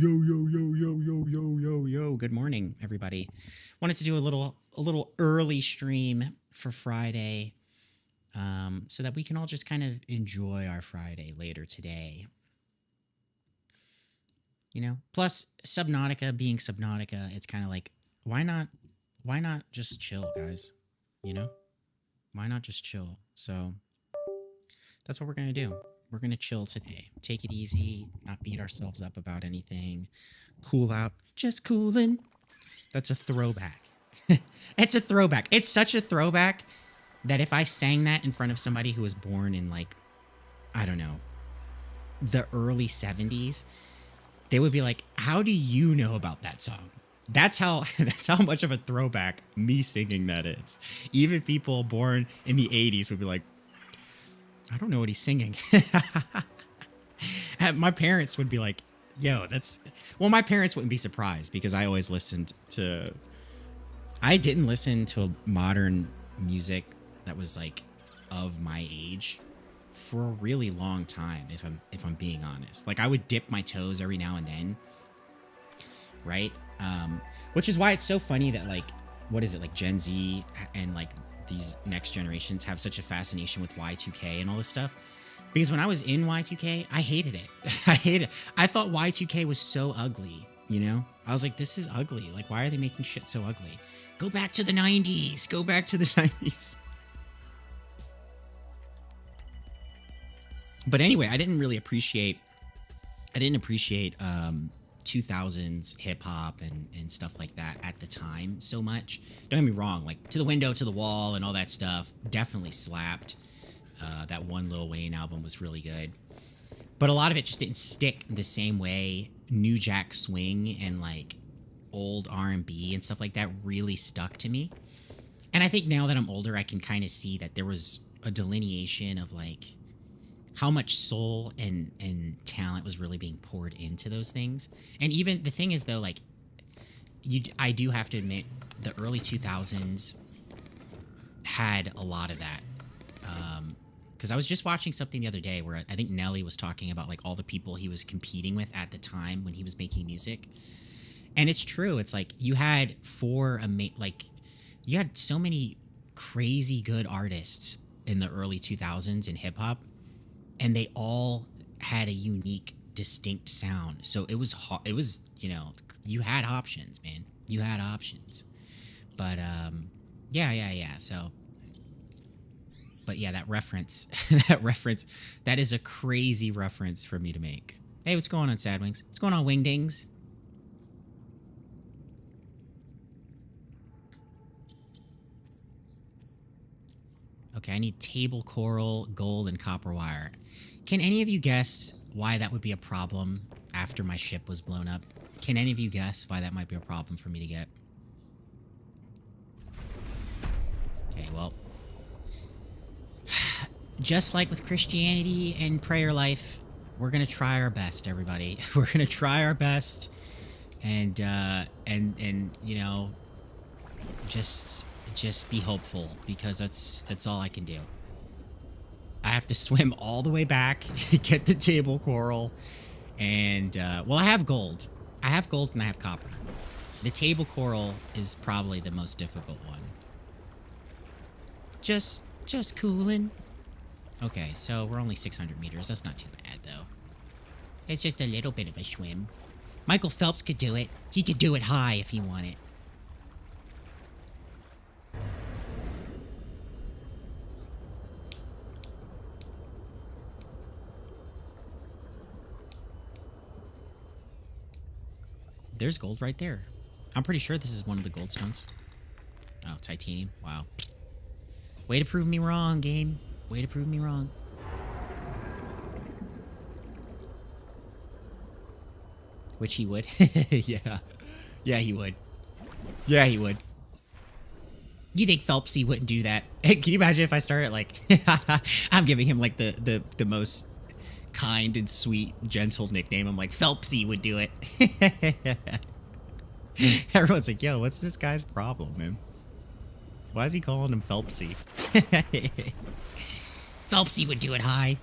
Yo. Good morning, everybody. Wanted to do a little early stream for Friday, so that we can all just kind of enjoy our Friday later today. You know, plus Subnautica being Subnautica, it's kind of like why not just chill, guys? You know, why not just chill? So that's what we're gonna do. We're gonna chill today. Take it easy, not beat ourselves up about anything. Cool out, just cooling. That's a throwback. It's a throwback. It's such a throwback that if I sang that in front of somebody who was born in, like, I don't know, the early 70s, they would be like, how do you know about that song? That's how much of a throwback me singing that is. Even people born in the 80s would be like, I don't know what he's singing. My parents would be like, yo, that's... Well, my parents wouldn't be surprised because I always listened to... I didn't listen to modern music that was, like, of my age for a really long time, if I'm being honest. Like, I would dip my toes every now and then, right? Which is why it's so funny that, like, what is it, like, Gen Z and, like, these next generations have such a fascination with Y2K and all this stuff. Because when I was in Y2K, I hated it. I hated it. I thought Y2K was so ugly, you know? I was like, this is ugly. Like, why are they making shit so ugly? Go back to the 90s. Go back to the 90s. But anyway, I didn't appreciate 2000s hip hop and stuff like that at the time so much. Don't get me wrong, like To the Window, To the Wall and all that stuff definitely slapped. That one Lil Wayne album was really good. But a lot of it just didn't stick the same way New Jack Swing and like old R&B and stuff like that really stuck to me. And I think now that I'm older, I can kind of see that there was a delineation of like how much soul and talent was really being poured into those things. And even the thing is though, like I do have to admit the early 2000s had a lot of that. Because I was just watching something the other day where I think Nelly was talking about like all the people he was competing with at the time when he was making music. And it's true. It's like you had you had so many crazy good artists in the early 2000s in hip hop, and they all had a unique, distinct sound. So it was, you know, you had options, man. You had options. But yeah. So, but yeah, that reference, that is a crazy reference for me to make. Hey, what's going on, Sadwings? What's going on, Wingdings? Okay, I need table coral, gold, and copper wire. Can any of you guess why that would be a problem after my ship was blown up? Can any of you guess why that might be a problem for me to get? Okay, well, just like with Christianity and prayer life, we're gonna try our best, everybody. We're gonna try our best, and you know, just be hopeful, because that's all I can do. I have to swim all the way back, get the table coral, and well, I have gold. I have gold and I have copper. The table coral is probably the most difficult one. Just cooling. Okay, so we're only 600 meters. That's not too bad, though. It's just a little bit of a swim. Michael Phelps could do it. He could do it high if he wanted. There's gold right there. I'm pretty sure this is one of the gold stones. Oh, titanium. Wow. Way to prove me wrong, game. Way to prove me wrong. Which he would. Yeah. Yeah, he would. Yeah, he would. You think Phelpsy wouldn't do that? Can you imagine if I started like... I'm giving him like the most kind and sweet, gentle nickname. I'm like, Phelpsy would do it. Everyone's like, yo, what's this guy's problem, man? Why is he calling him Phelpsy? Phelpsy would do it high.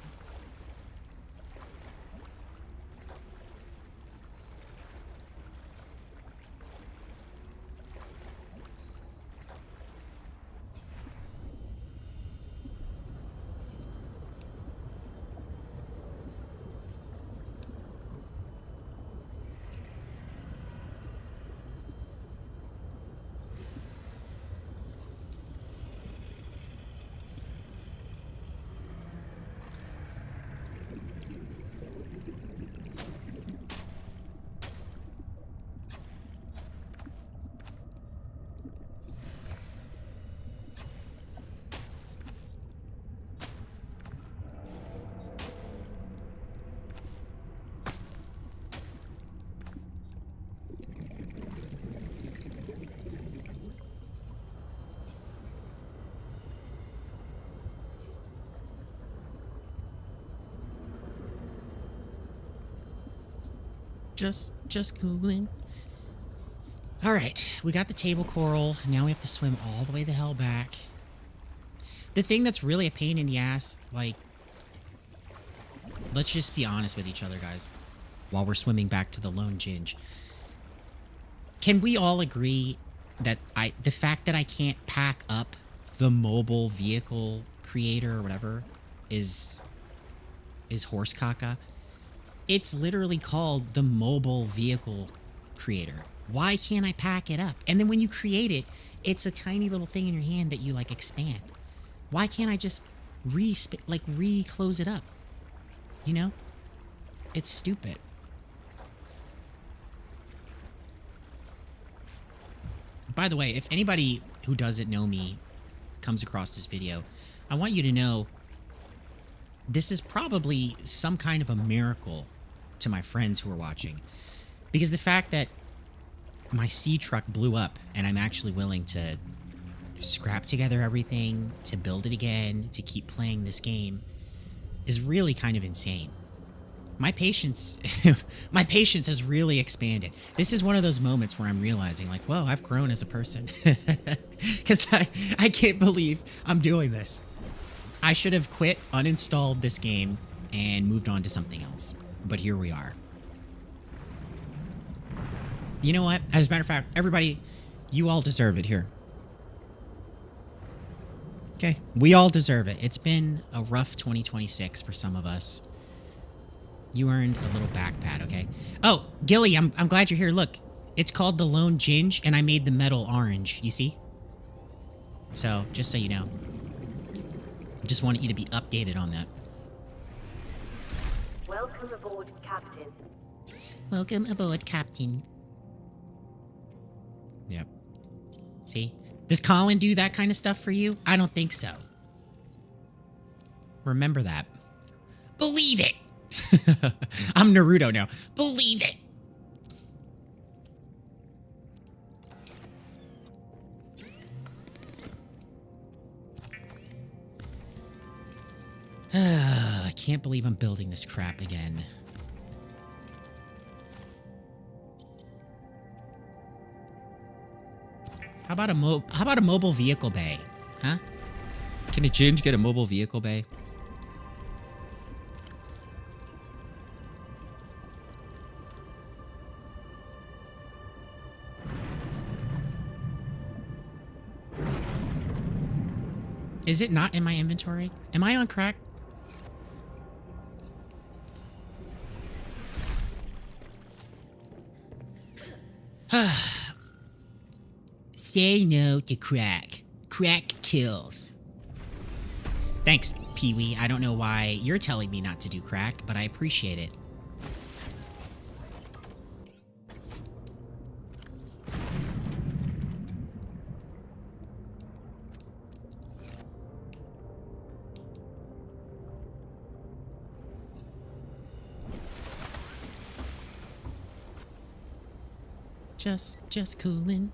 Just cooling. All right, we got the table coral. Now we have to swim all the way the hell back. The thing that's really a pain in the ass, like, let's just be honest with each other, guys, while we're swimming back to the Lone Ginge. Can we all agree that the fact that I can't pack up the mobile vehicle creator or whatever is horse caca? It's literally called the mobile vehicle creator. Why can't I pack it up? And then when you create it, it's a tiny little thing in your hand that you like expand. Why can't I just re-close it up? You know? It's stupid. By the way, if anybody who doesn't know me comes across this video, I want you to know this is probably some kind of a miracle to my friends who are watching. Because the fact that my sea truck blew up and I'm actually willing to scrap together everything, to build it again, to keep playing this game is really kind of insane. My patience has really expanded. This is one of those moments where I'm realizing, like, whoa, I've grown as a person. Because I can't believe I'm doing this. I should have quit, uninstalled this game, and moved on to something else. But here we are. You know what? As a matter of fact, everybody, you all deserve it here. Okay, we all deserve it. It's been a rough 2026 for some of us. You earned a little back pat, okay? Oh, Gilly, I'm glad you're here. Look, it's called the Lone Ginge, and I made the metal orange, you see? So, just so you know. Just wanted you to be updated on that. Welcome aboard, Captain. Welcome aboard, Captain. Yep. See? Does Colin do that kind of stuff for you? I don't think so. Remember that. Believe it! I'm Naruto now. Believe it! I can't believe I'm building this crap again. How about a mobile vehicle bay? Huh? Can a Ginge get a mobile vehicle bay? Is it not in my inventory? Am I on crack? Say no to crack. Crack kills. Thanks, Pee-wee. I don't know why you're telling me not to do crack, but I appreciate it. Just cooling.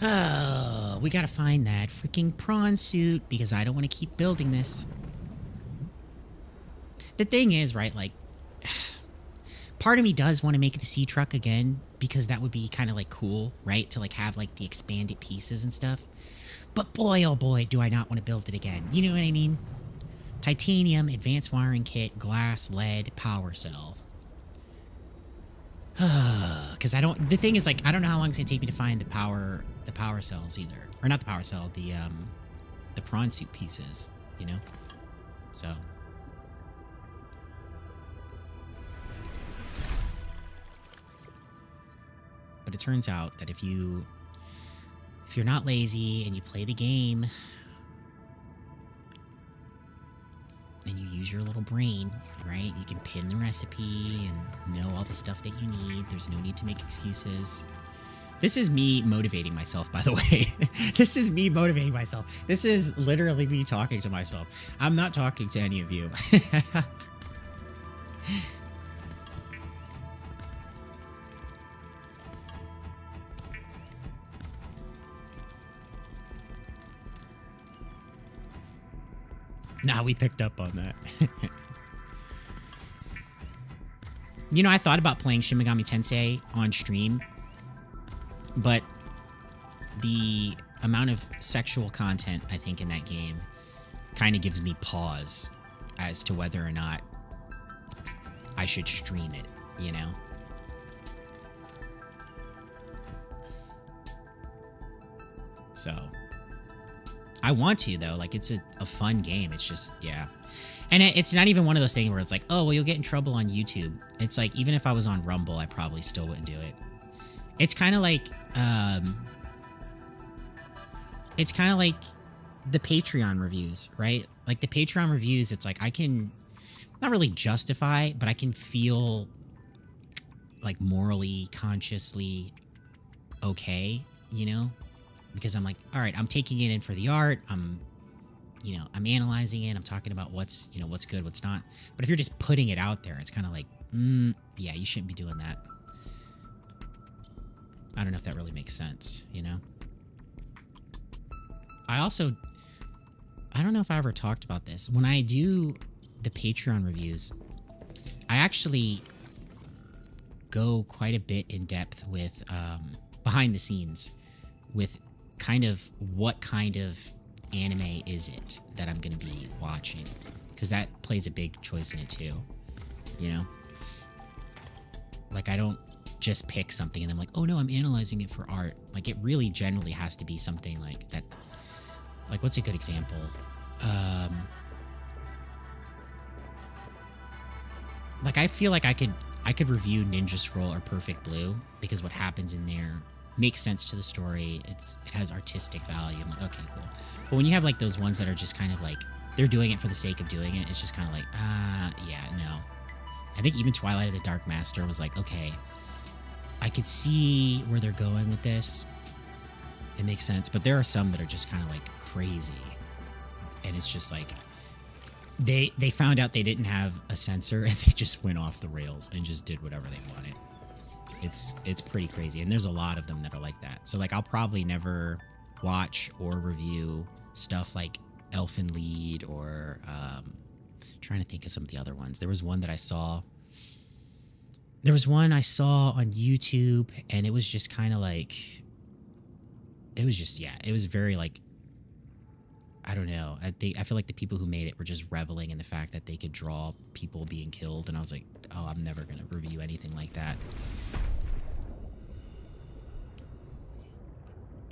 Oh, we gotta find that freaking prawn suit because I don't want to keep building this. The thing is, right, like, part of me does want to make the sea truck again because that would be kind of like cool, right? To like have like the expanded pieces and stuff. But boy, oh boy, do I not want to build it again. You know what I mean? Titanium, advanced wiring kit, glass, lead, power cell. Because the thing is, like, I don't know how long it's gonna take me to find the power cells either, or not the power cell, the prawn suit pieces, you know. So, but it turns out that if you're not lazy and you play the game and you use your little brain, right? You can pin the recipe and know all the stuff that you need. There's no need to make excuses. This is me motivating myself, by the way. This is me motivating myself. This is literally me talking to myself. I'm not talking to any of you. Nah, we picked up on that. You know, I thought about playing Shin Megami Tensei on stream, but the amount of sexual content, I think, in that game kind of gives me pause as to whether or not I should stream it, you know? So, I want to, though. Like, it's a fun game. It's just, yeah. And it's not even one of those things where it's like, oh, well, you'll get in trouble on YouTube. It's like, even if I was on Rumble, I probably still wouldn't do it. It's kind of like, the Patreon reviews, right? Like, the Patreon reviews, it's like, I can not really justify, but I can feel, like, morally, consciously okay, you know? Because I'm like, all right, I'm taking it in for the art. I'm analyzing it. I'm talking about what's good, what's not. But if you're just putting it out there, it's kind of like, yeah, you shouldn't be doing that. I don't know if that really makes sense, you know? I don't know if I ever talked about this. When I do the Patreon reviews, I actually go quite a bit in depth with behind the scenes with kind of what kind of anime is it that I'm going to be watching, because that plays a big choice in it too, you know? Like, I don't just pick something and I'm like, oh no, I'm analyzing it for art. Like, it really generally has to be something like that. Like, what's a good example? Like, I feel like I could review Ninja Scroll or Perfect Blue because what happens in there makes sense to the story. It has artistic value. I'm like, okay, cool. But when you have like those ones that are just kind of like they're doing it for the sake of doing it, it's just kind of like, yeah, no. I think even Twilight of the Dark Master was like, okay, I could see where they're going with this. It makes sense. But there are some that are just kind of like crazy. And it's just like they found out they didn't have a censor and they just went off the rails and just did whatever they wanted. It's pretty crazy. And there's a lot of them that are like that. So like I'll probably never watch or review stuff like Elfen Lied or trying to think of some of the other ones. There was one I saw on YouTube, and it was just kind of like, it was very like, I don't know. I feel like the people who made it were just reveling in the fact that they could draw people being killed, and I was like, oh, I'm never going to review anything like that.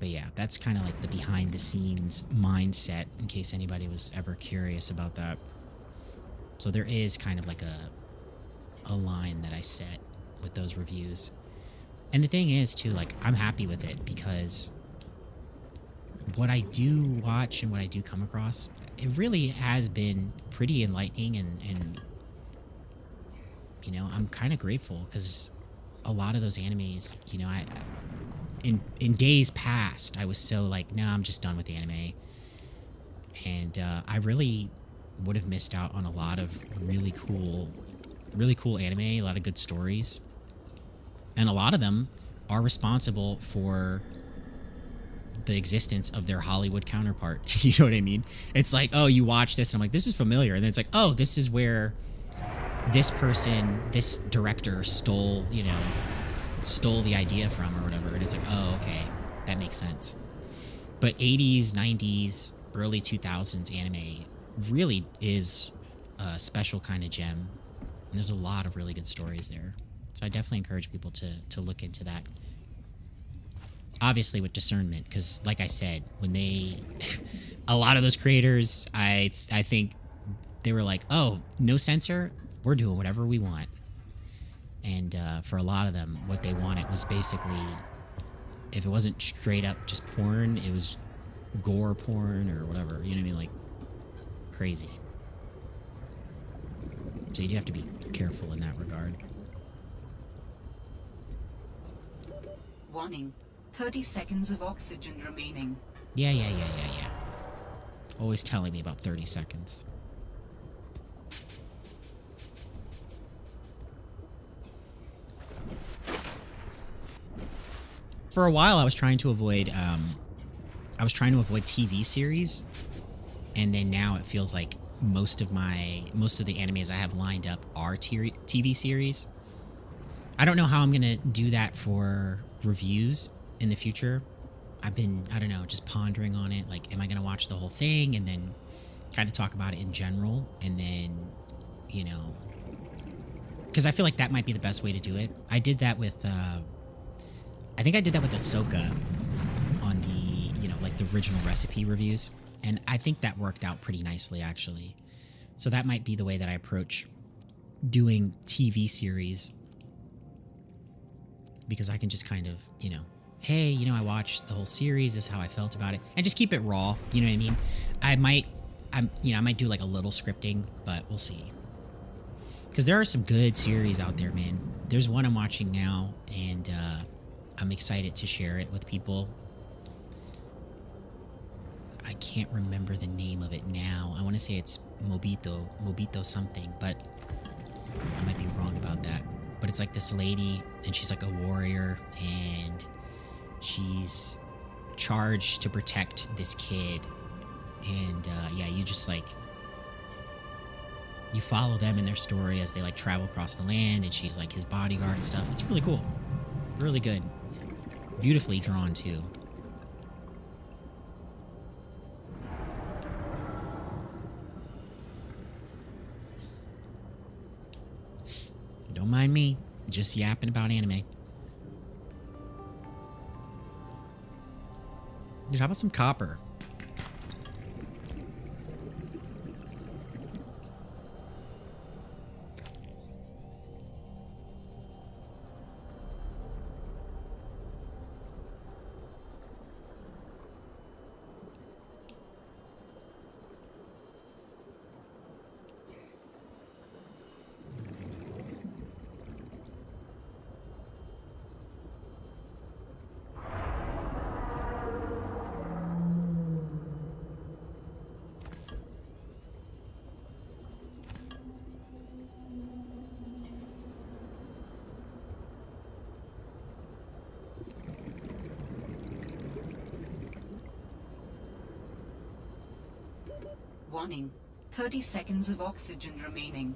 But yeah, that's kind of like the behind the scenes mindset, in case anybody was ever curious about that. So there is kind of like a line that I set with those reviews. And the thing is too, like, I'm happy with it because what I do watch and what I do come across, it really has been pretty enlightening, and you know, I'm kind of grateful because a lot of those animes, you know, in days past, I was so like, no, I'm just done with anime. And I really would have missed out on a lot of really cool anime, a lot of good stories. And a lot of them are responsible for the existence of their Hollywood counterpart. You know what I mean? It's like, oh, you watch this, and I'm like, this is familiar. And then it's like, oh, this is where this person, this director stole the idea from or whatever. And it's like, oh, okay, that makes sense. But 80s, 90s, early 2000s anime really is a special kind of gem. And there's a lot of really good stories there. So I definitely encourage people to look into that. Obviously with discernment, because like I said, when a lot of those creators, I think they were like, oh, no censor, we're doing whatever we want. And for a lot of them, what they wanted was basically, if it wasn't straight up just porn, it was gore porn or whatever. You know what I mean? Like, crazy. So you do have to be careful in that regard. Warning. 30 seconds of oxygen remaining. Yeah. Always telling me about 30 seconds. For a while, I was trying to avoid TV series, and then now it feels like most of the animes I have lined up are TV series. I don't know how I'm gonna do that for reviews in the future. I've been, I don't know, just pondering on it. Like, am I gonna watch the whole thing and then kind of talk about it in general, and then, you know, because I feel like that might be the best way to do it. I did that with, I think I did that with Ahsoka on the, you know, like the original recipe reviews, and I think that worked out pretty nicely, actually. So that might be the way that I approach doing TV series, because I can just kind of, you know, hey, you know, I watched the whole series, this is how I felt about it, and just keep it raw, you know what I mean? I might do like a little scripting, but we'll see. Because there are some good series out there, man. There's one I'm watching now, and I'm excited to share it with people. I can't remember the name of it now. I want to say it's Mobito something, but I might be wrong about that. But it's like this lady, and she's like a warrior, and she's charged to protect this kid. And yeah, you just like, you follow them in their story as they like travel across the land, and she's like his bodyguard and stuff. It's really cool. Really good. Beautifully drawn too. Don't mind me, just yapping about anime. Dude, how about some copper? Warning. 30 seconds of oxygen remaining.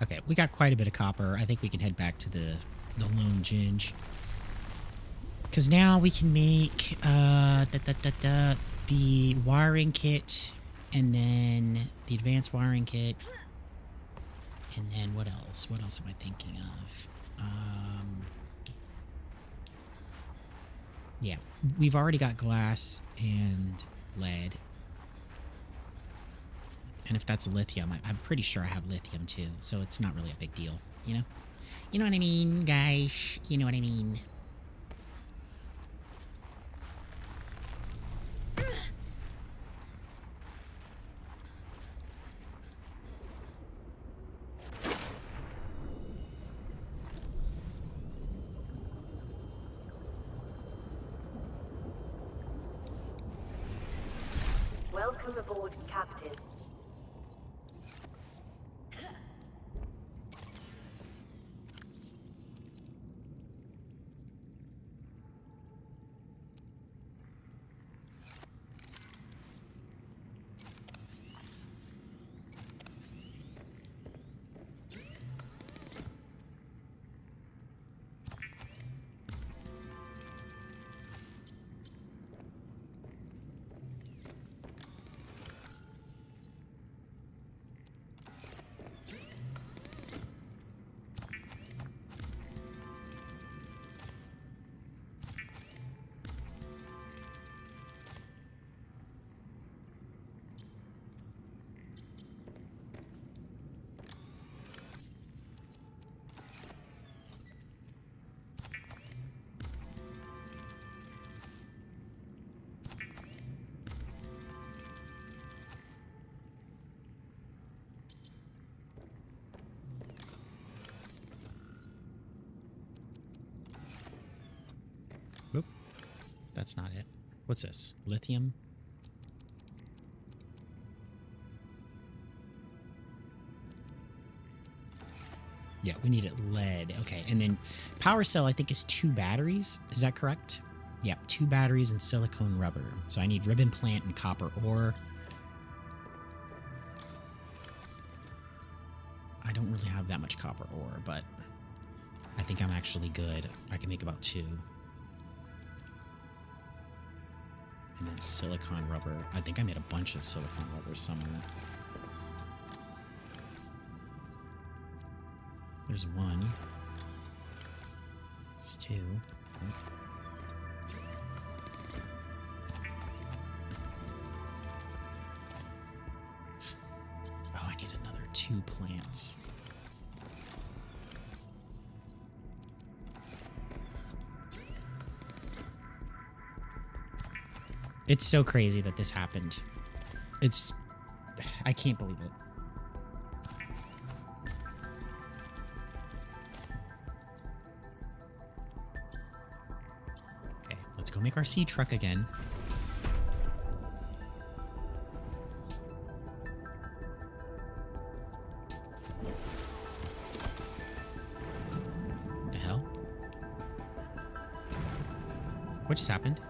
Okay, we got quite a bit of copper. I think we can head back to the Lone Ginge. Because now we can make the wiring kit, and then the advanced wiring kit, and then what else? What else am I thinking of? Yeah, we've already got glass and lead. And if that's lithium, I'm pretty sure I have lithium too, so it's not really a big deal, you know? You know what I mean, guys? You know what I mean? Welcome aboard, Captain. Oop. That's not it. What's this? Lithium? Yeah, we needed lead. Okay, and then power cell, I think, is 2 batteries. Is that correct? Yeah, 2 batteries and silicone rubber. So I need ribbon plant and copper ore. I don't really have that much copper ore, but I think I'm actually good. I can make about 2. And then silicone rubber. I think I made a bunch of silicone rubber somewhere. There's 1. There's 2. Oh, I need another 2 plants. It's so crazy that this happened. I can't believe it. Okay, let's go make our sea truck again. What the hell? What just happened?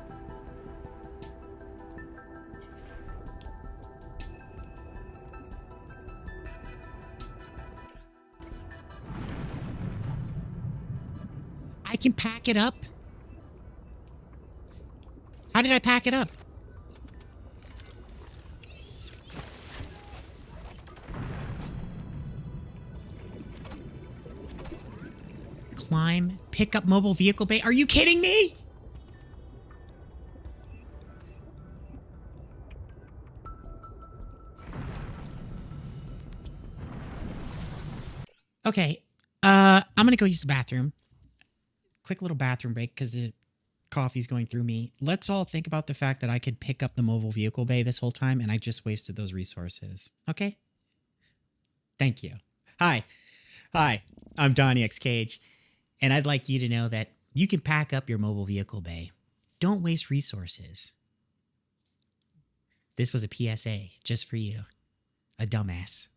I can pack it up? How did I pack it up? Climb, pick up mobile vehicle bay. Are you kidding me? Okay, I'm gonna go use the bathroom. Quick little bathroom break because the coffee's going through me. Let's all think about the fact that I could pick up the mobile vehicle bay this whole time and I just wasted those resources. Okay? Thank you. Hi, I'm Donnie X Cage, and I'd like you to know that you can pack up your mobile vehicle bay. Don't waste resources. This was a PSA just for you, a dumbass.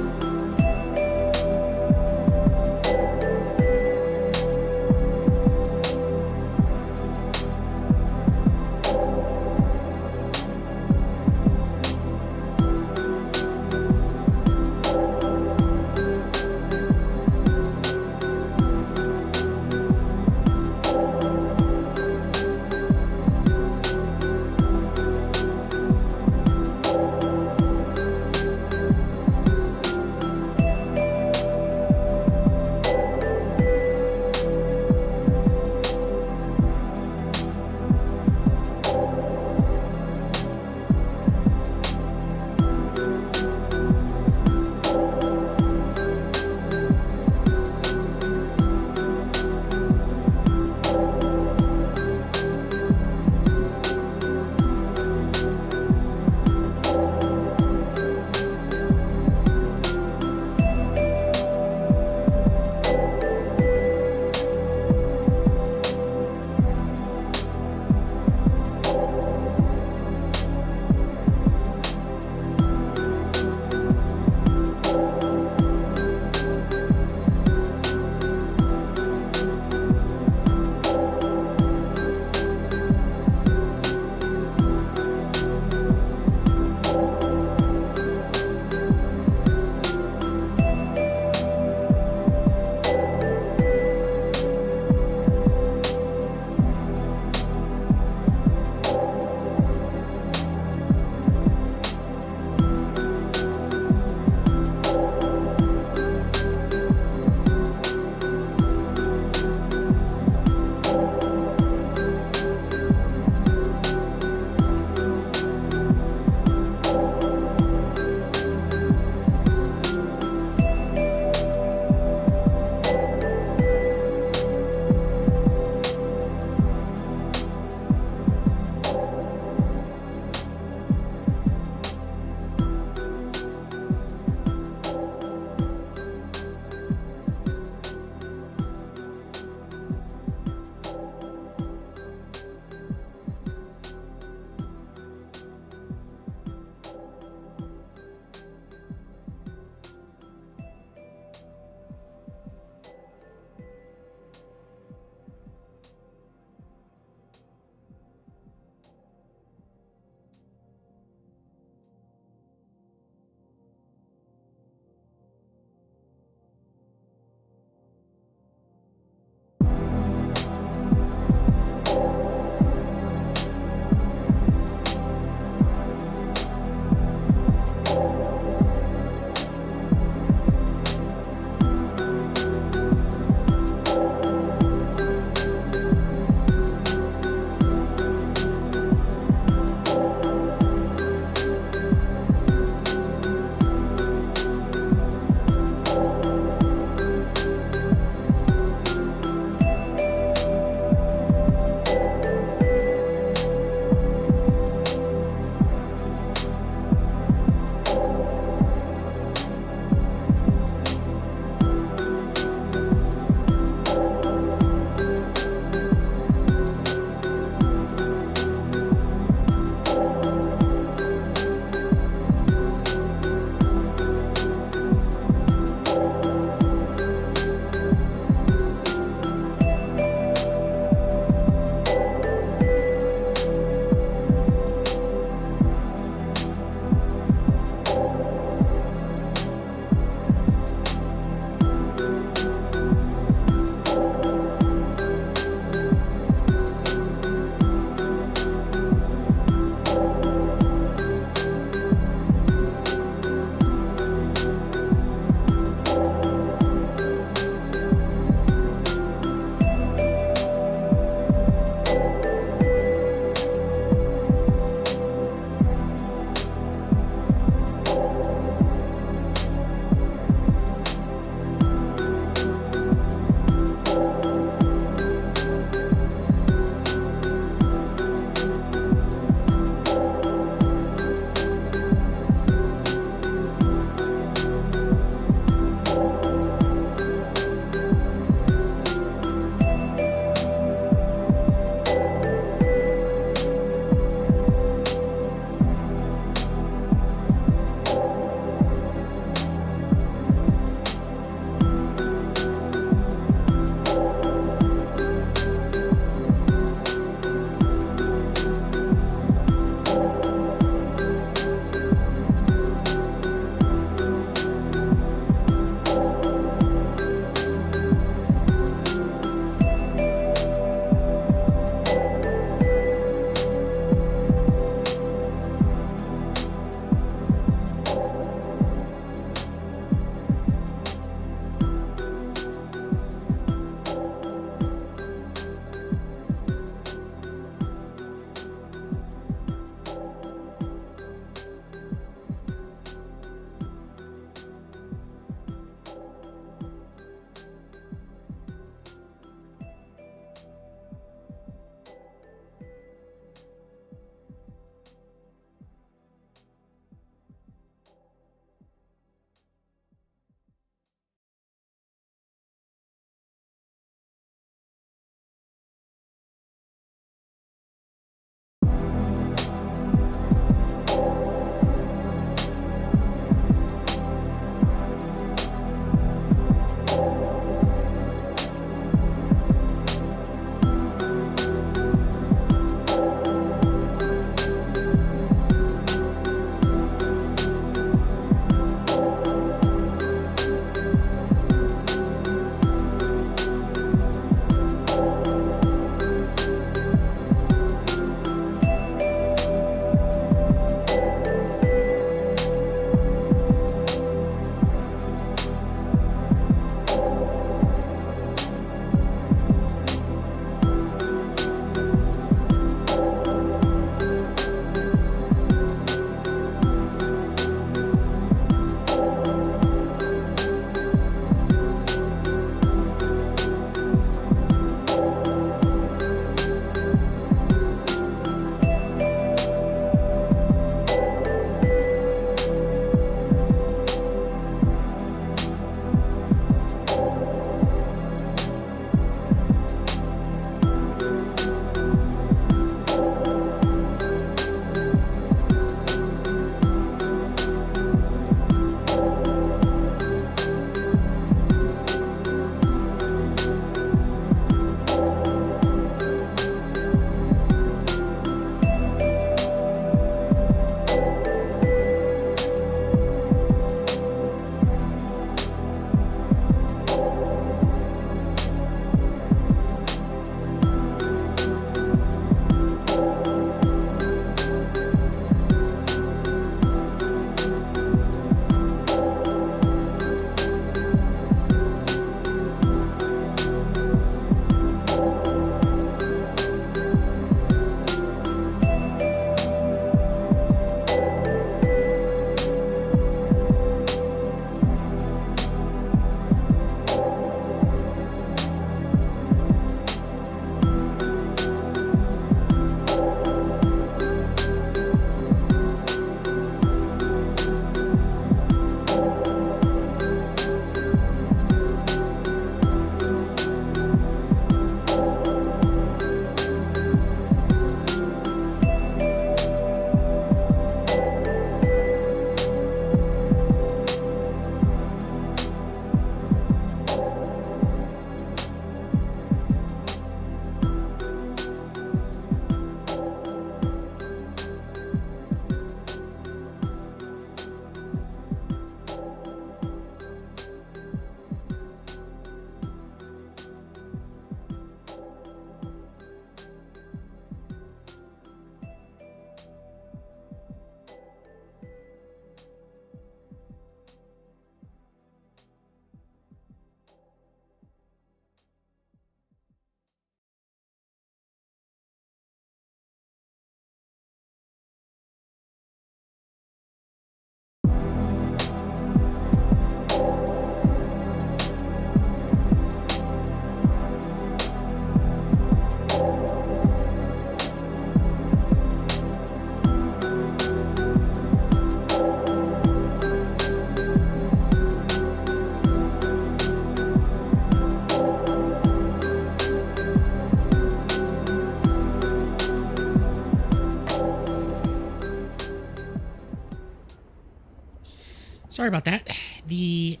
Sorry about that. The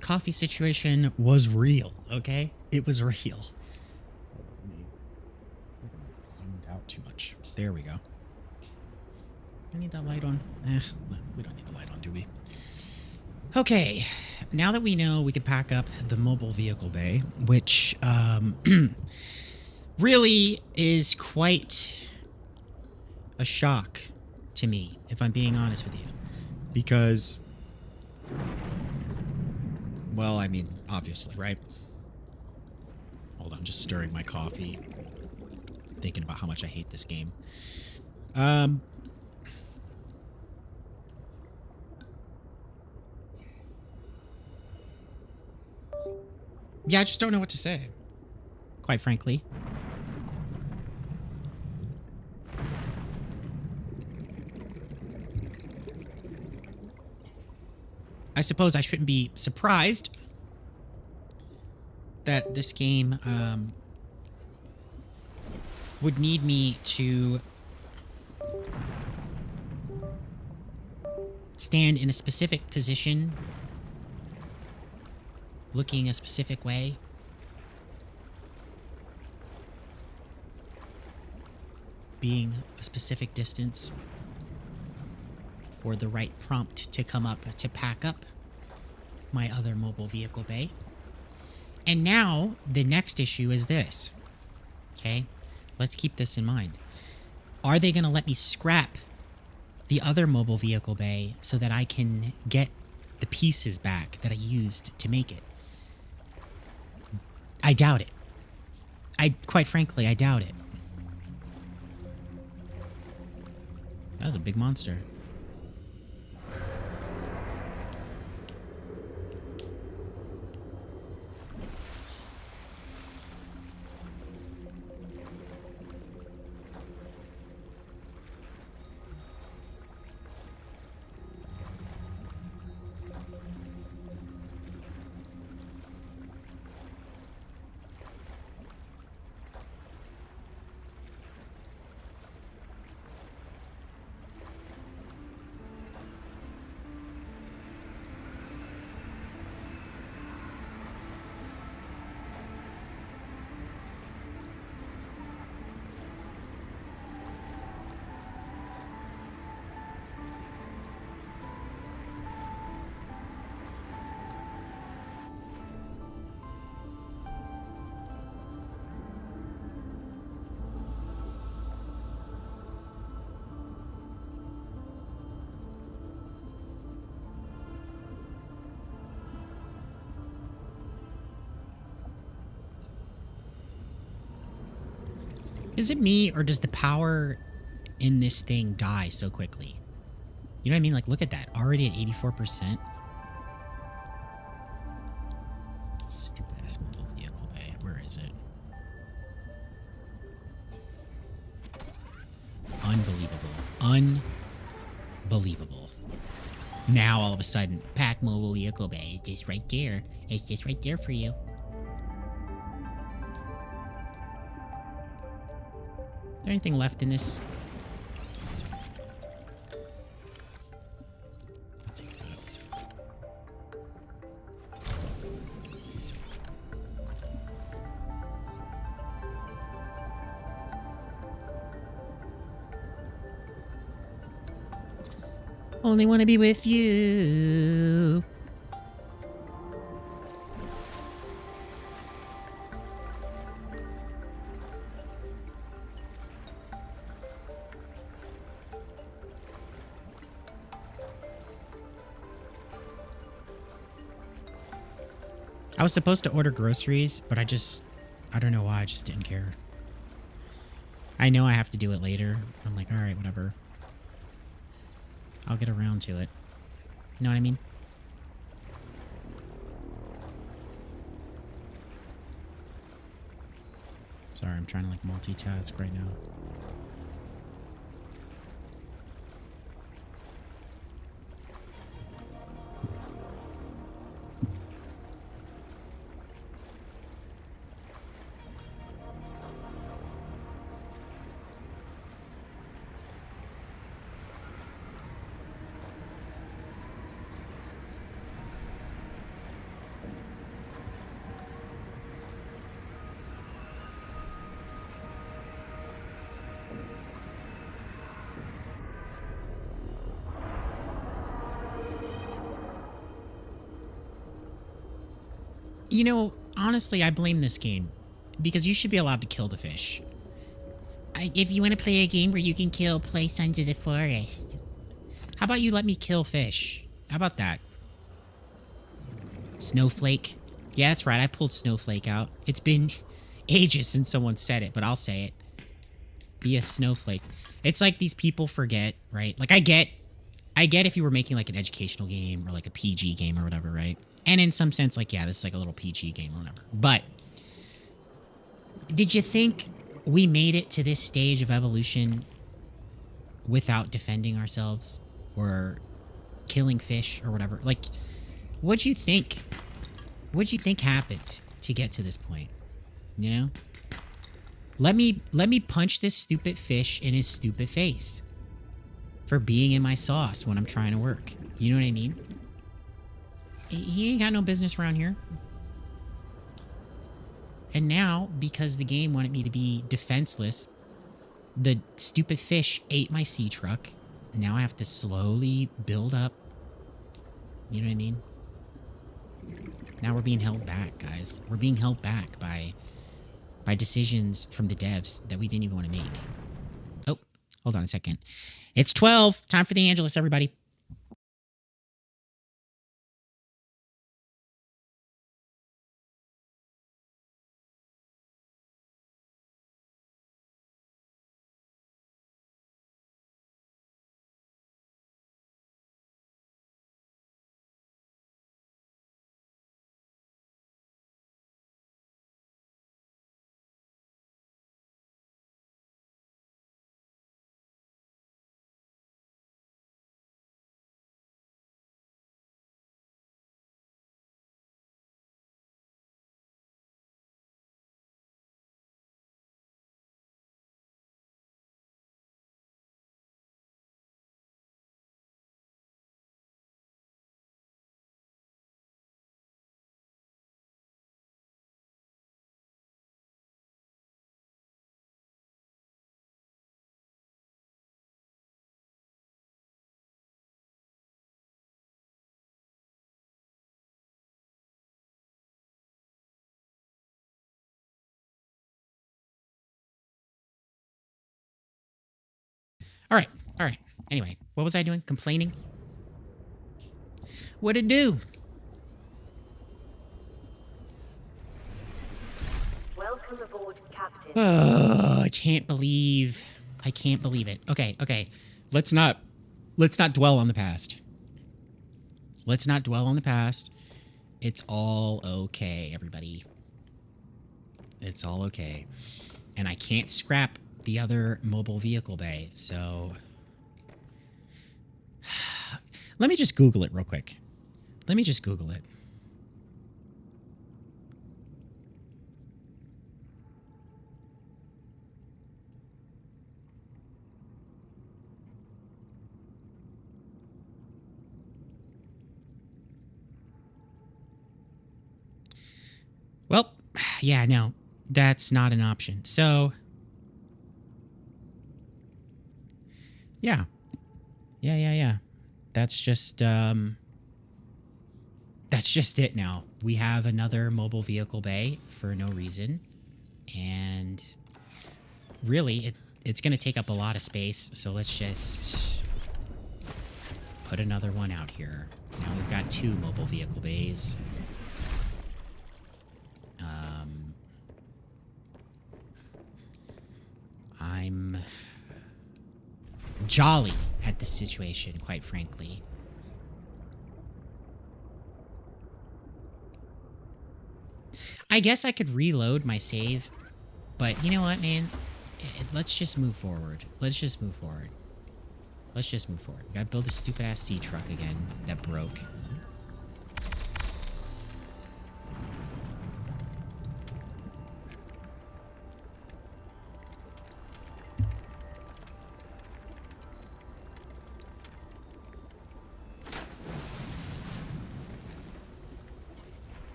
coffee situation was real, okay? It was real. Zoomed out too much. There we go. I need that light on. No, we don't need the light on, do we? Okay, now that we know we can pack up the mobile vehicle bay, which really is quite a shock to me, if I'm being honest with you. Because, well, I mean, obviously, right? Hold on, just stirring my coffee, thinking about how much I hate this game. Yeah, I just don't know what to say, quite frankly. I suppose I shouldn't be surprised that this game would need me to stand in a specific position, looking a specific way, being a specific distance for the right prompt to come up to pack up my other mobile vehicle bay. And now the next issue is this. Okay, let's keep this in mind. Are they going to let me scrap the other mobile vehicle bay so that I can get the pieces back that I used to make it? I doubt it. Quite frankly, I doubt it. That was a big monster. Is it me, or does the power in this thing die so quickly? You know what I mean? Like, look at that. Already at 84%. Stupid ass mobile vehicle bay. Where is it? Unbelievable. Unbelievable. Now, all of a sudden, pack mobile vehicle bay is just right there. It's just right there for you. Is there anything left in this? I'll take that. Only want to be with you. I was supposed to order groceries, but I don't know why, I just didn't care. I know I have to do it later. I'm like, alright, whatever. I'll get around to it. You know what I mean? Sorry, I'm trying to like multitask right now. You know, honestly, I blame this game. Because you should be allowed to kill the fish. If you want to play a game where you can play Sons of the Forest. How about you let me kill fish? How about that? Snowflake. Yeah, that's right. I pulled Snowflake out. It's been ages since someone said it, but I'll say it. Be a snowflake. It's like these people forget, right? Like, I get if you were making like an educational game or like a PG game or whatever, right? And in some sense, like, yeah, this is like a little PG game or whatever. But did you think we made it to this stage of evolution without defending ourselves or killing fish or whatever? Like, what'd you think? What'd you think happened to get to this point? You know? Let me punch this stupid fish in his stupid face for being in my sauce when I'm trying to work. You know what I mean? He ain't got no business around here. And now, because the game wanted me to be defenseless, the stupid fish ate my sea truck. Now I have to slowly build up. You know what I mean? Now we're being held back, guys. We're being held back by decisions from the devs that we didn't even want to make. Oh, hold on a second. It's 12. Time for the Angelus, everybody. All right. All right. Anyway, what was I doing? Complaining? What'd it do? Welcome aboard, Captain. Oh, I can't believe it. Okay, okay. Let's not dwell on the past. Let's not dwell on the past. It's all okay, everybody. It's all okay. And I can't scrap the other mobile vehicle bay, so let me just Google it real quick. Let me just Google it. Well, yeah, no, that's not an option. So, yeah. Yeah. That's just it now. We have another mobile vehicle bay for no reason. And really, it's going to take up a lot of space. So let's just put another one out here. Now we've got 2 mobile vehicle bays. I'm jolly at this situation, quite frankly. I guess I could reload my save, but you know what, man? Let's just move forward. Let's just move forward. We gotta build this stupid-ass sea truck again that broke.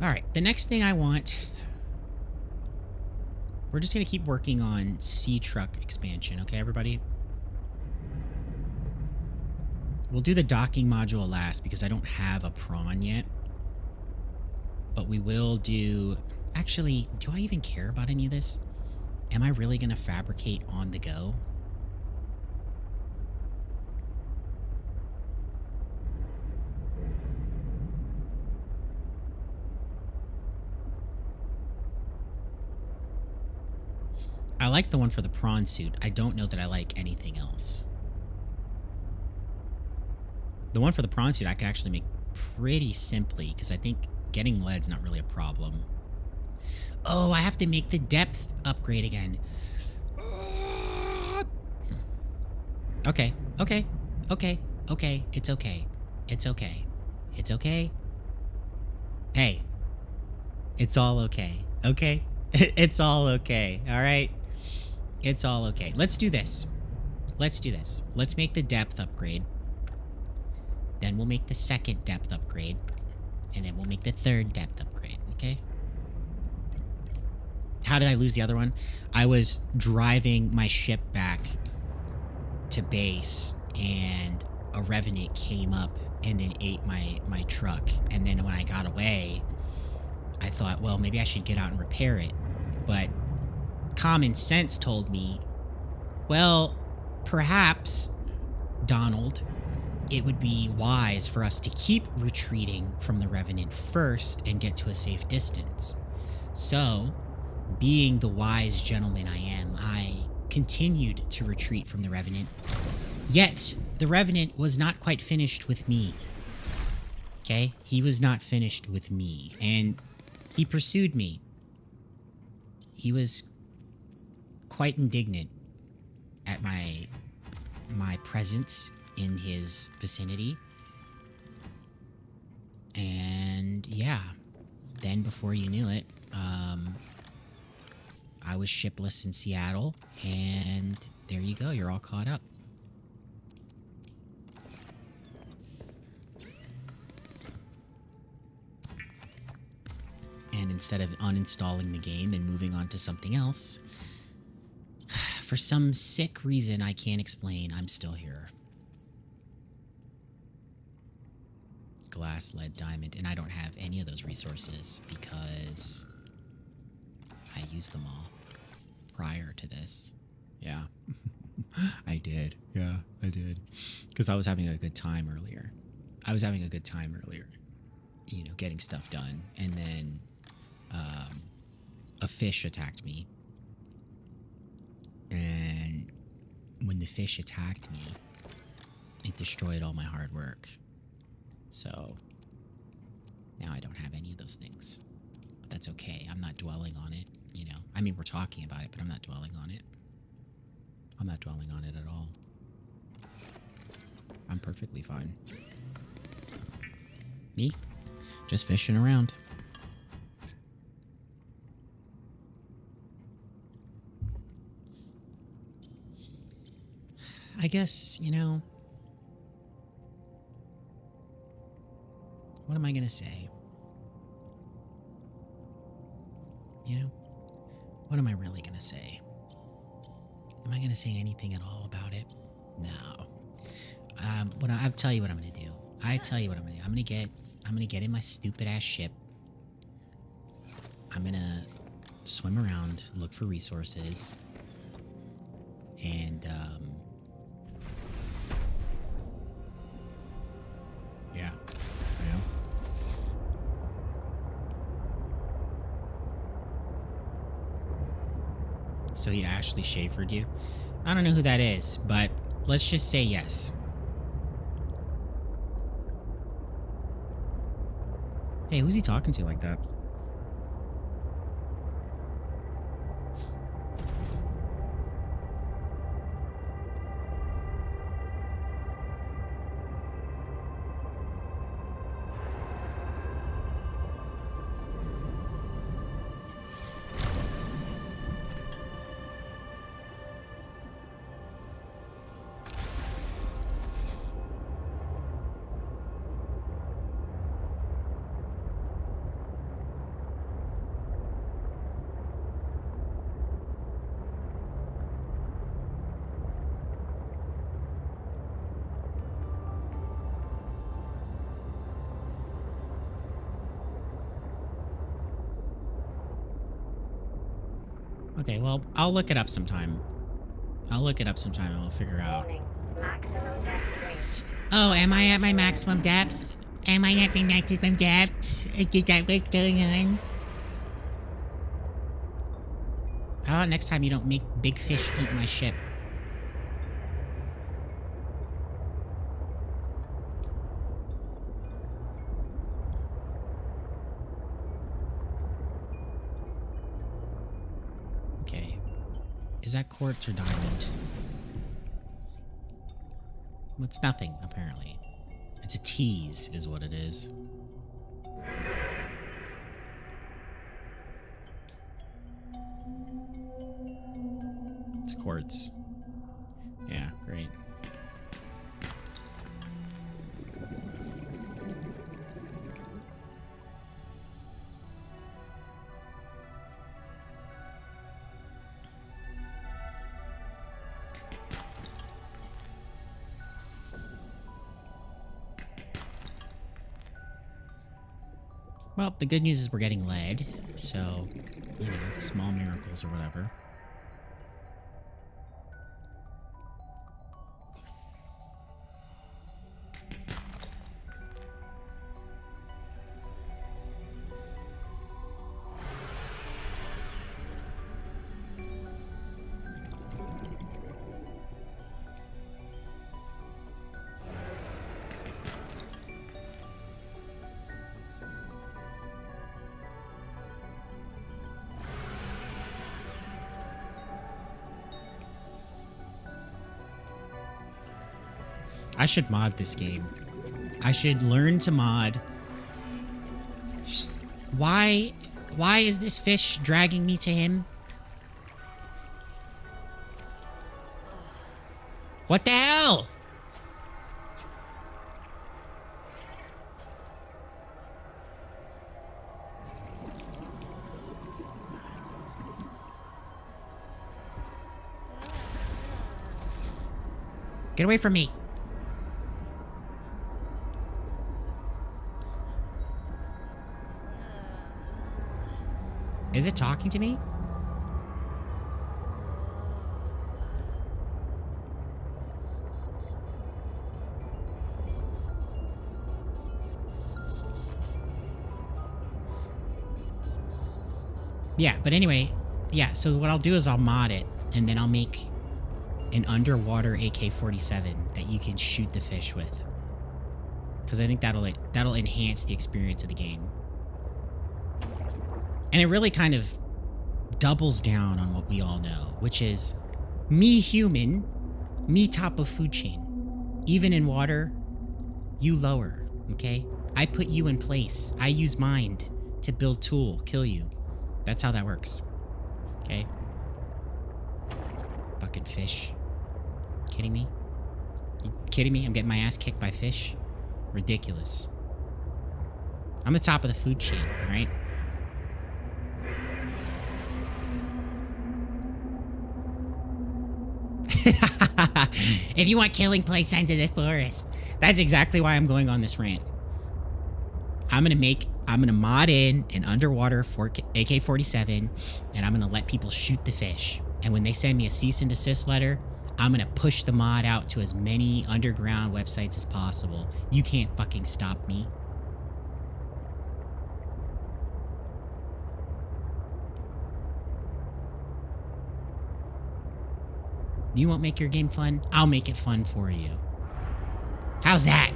All right, the next thing I want We're just going to keep working on sea truck expansion, okay, everybody? We'll do the docking module last because I don't have a prawn yet. But we will do... Actually, do I even care about any of this? Am I really going to fabricate on the go? I like the one for the prawn suit. I don't know that I like anything else. The one for the prawn suit I can actually make pretty simply because I think getting lead's not really a problem. Oh, I have to make the depth upgrade again. Okay, okay, okay, okay. It's okay. It's okay. It's okay. Hey, it's all okay. Okay? It's all okay. All right? It's all okay. Let's do this. Let's do this. Let's make the depth upgrade. Then we'll make the second depth upgrade. And then we'll make the third depth upgrade. Okay? How did I lose the other one? I was driving my ship back to base and a revenant came up and then ate my truck. And then when I got away, I thought, well, maybe I should get out and repair it. But common sense told me, well, perhaps, Donald, it would be wise for us to keep retreating from the Revenant first and get to a safe distance. So, being the wise gentleman I am, I continued to retreat from the Revenant. Yet, the Revenant was not quite finished with me. Okay? He was not finished with me. And he pursued me. He was quite indignant at my presence in his vicinity. And yeah, then before you knew it, I was shipless in Seattle, and there you go, you're all caught up. And instead of uninstalling the game and moving on to something else, for some sick reason I can't explain, I'm still here. Glass, lead, diamond, and I don't have any of those resources because I used them all prior to this. Yeah. I did. Yeah, I did. Because I was having a good time earlier. You know, getting stuff done. And then a fish attacked me. And when the fish attacked me, it destroyed all my hard work. So now I don't have any of those things. But that's okay. I'm not dwelling on it, you know. I mean, we're talking about it, but I'm not dwelling on it. I'm not dwelling on it at all. I'm perfectly fine. Me? Just fishing around. I guess, you know, what am I gonna say? You know, what am I really gonna say? Am I gonna say anything at all about it? No. I'll tell you what I'm gonna do. I'm gonna get in my stupid ass ship. I'm gonna swim around, look for resources, and yeah, I know. So he Ashley Schaefer'd you? I don't know who that is, but let's just say yes. Hey, who's he talking to like that? Okay, well, I'll look it up sometime. I'll look it up sometime and we'll figure out. Warning. Maximum depth reached. Oh, am I at my maximum depth? Am I at my maximum depth? Is that what's going on? How about next time you don't make big fish eat my ship? Okay. Is that quartz or diamond? Well, it's nothing, apparently. It's a tease, is what it is. It's quartz. Yeah, great. Well, the good news is we're getting lead, so, you know, small miracles or whatever. I should mod this game. I should learn to mod. Why is this fish dragging me to him? What the hell? Get away from me. Is it talking to me? Yeah, but anyway, yeah, so what I'll do is I'll mod it, and then I'll make an underwater AK-47 that you can shoot the fish with. Because I think that'll enhance the experience of the game. And it really kind of doubles down on what we all know, which is me human, me top of food chain. Even in water, you lower, okay? I put you in place. I use mind to build tool, kill you. That's how that works, okay? Fucking fish. Kidding me? You kidding me? I'm getting my ass kicked by fish? Ridiculous. I'm the top of the food chain, alright? If you want killing play signs of the forest. That's exactly why I'm going on this rant. I'm gonna mod in an underwater AK-47, and I'm gonna let people shoot the fish. And when they send me a cease and desist letter, I'm gonna push the mod out to as many underground websites as possible. You can't fucking stop me. You won't make your game fun? I'll make it fun for you. How's that?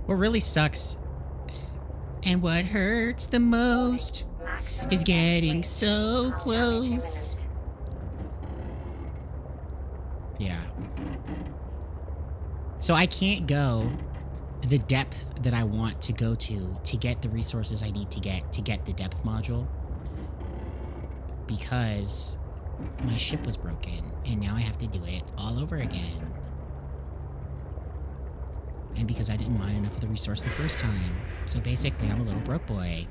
What really sucks and what hurts the most is getting so close. Yeah. So I can't go the depth that I want to go to get the resources I need to get the depth module, because my ship was broken and now I have to do it all over again. And because I didn't mine enough of the resource the first time. So basically I'm a little broke boy.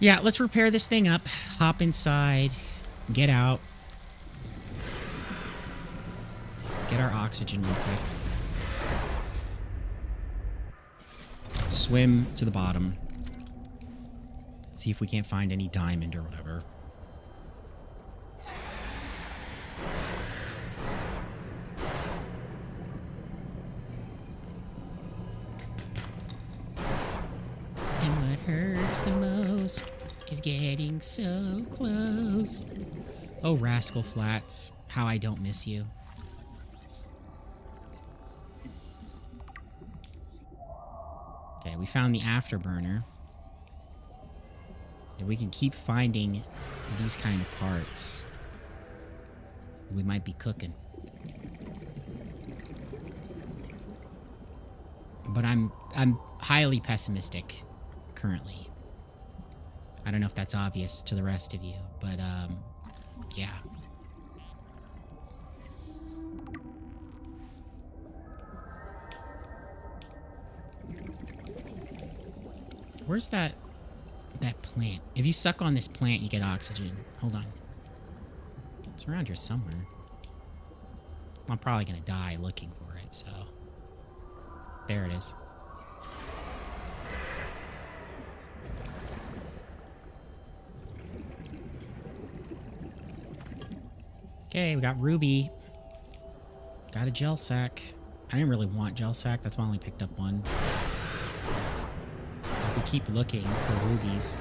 Yeah, let's repair this thing up. Hop inside. Get out. Get our oxygen real quick. Swim to the bottom. See if we can't find any diamond or whatever. And what hurts the most is getting so close. Oh, Rascal Flats, how I don't miss you. Okay, we found the afterburner. And we can keep finding these kind of parts. We might be cooking. But I'm highly pessimistic currently. I don't know if that's obvious to the rest of you, but yeah. Where's that plant? If you suck on this plant, you get oxygen. Hold on. It's around here somewhere. I'm probably gonna die looking for it, so. There it is. Okay, we got Ruby. Got a gel sack. I didn't really want gel sack, that's why I only picked up one. If we keep looking for rubies.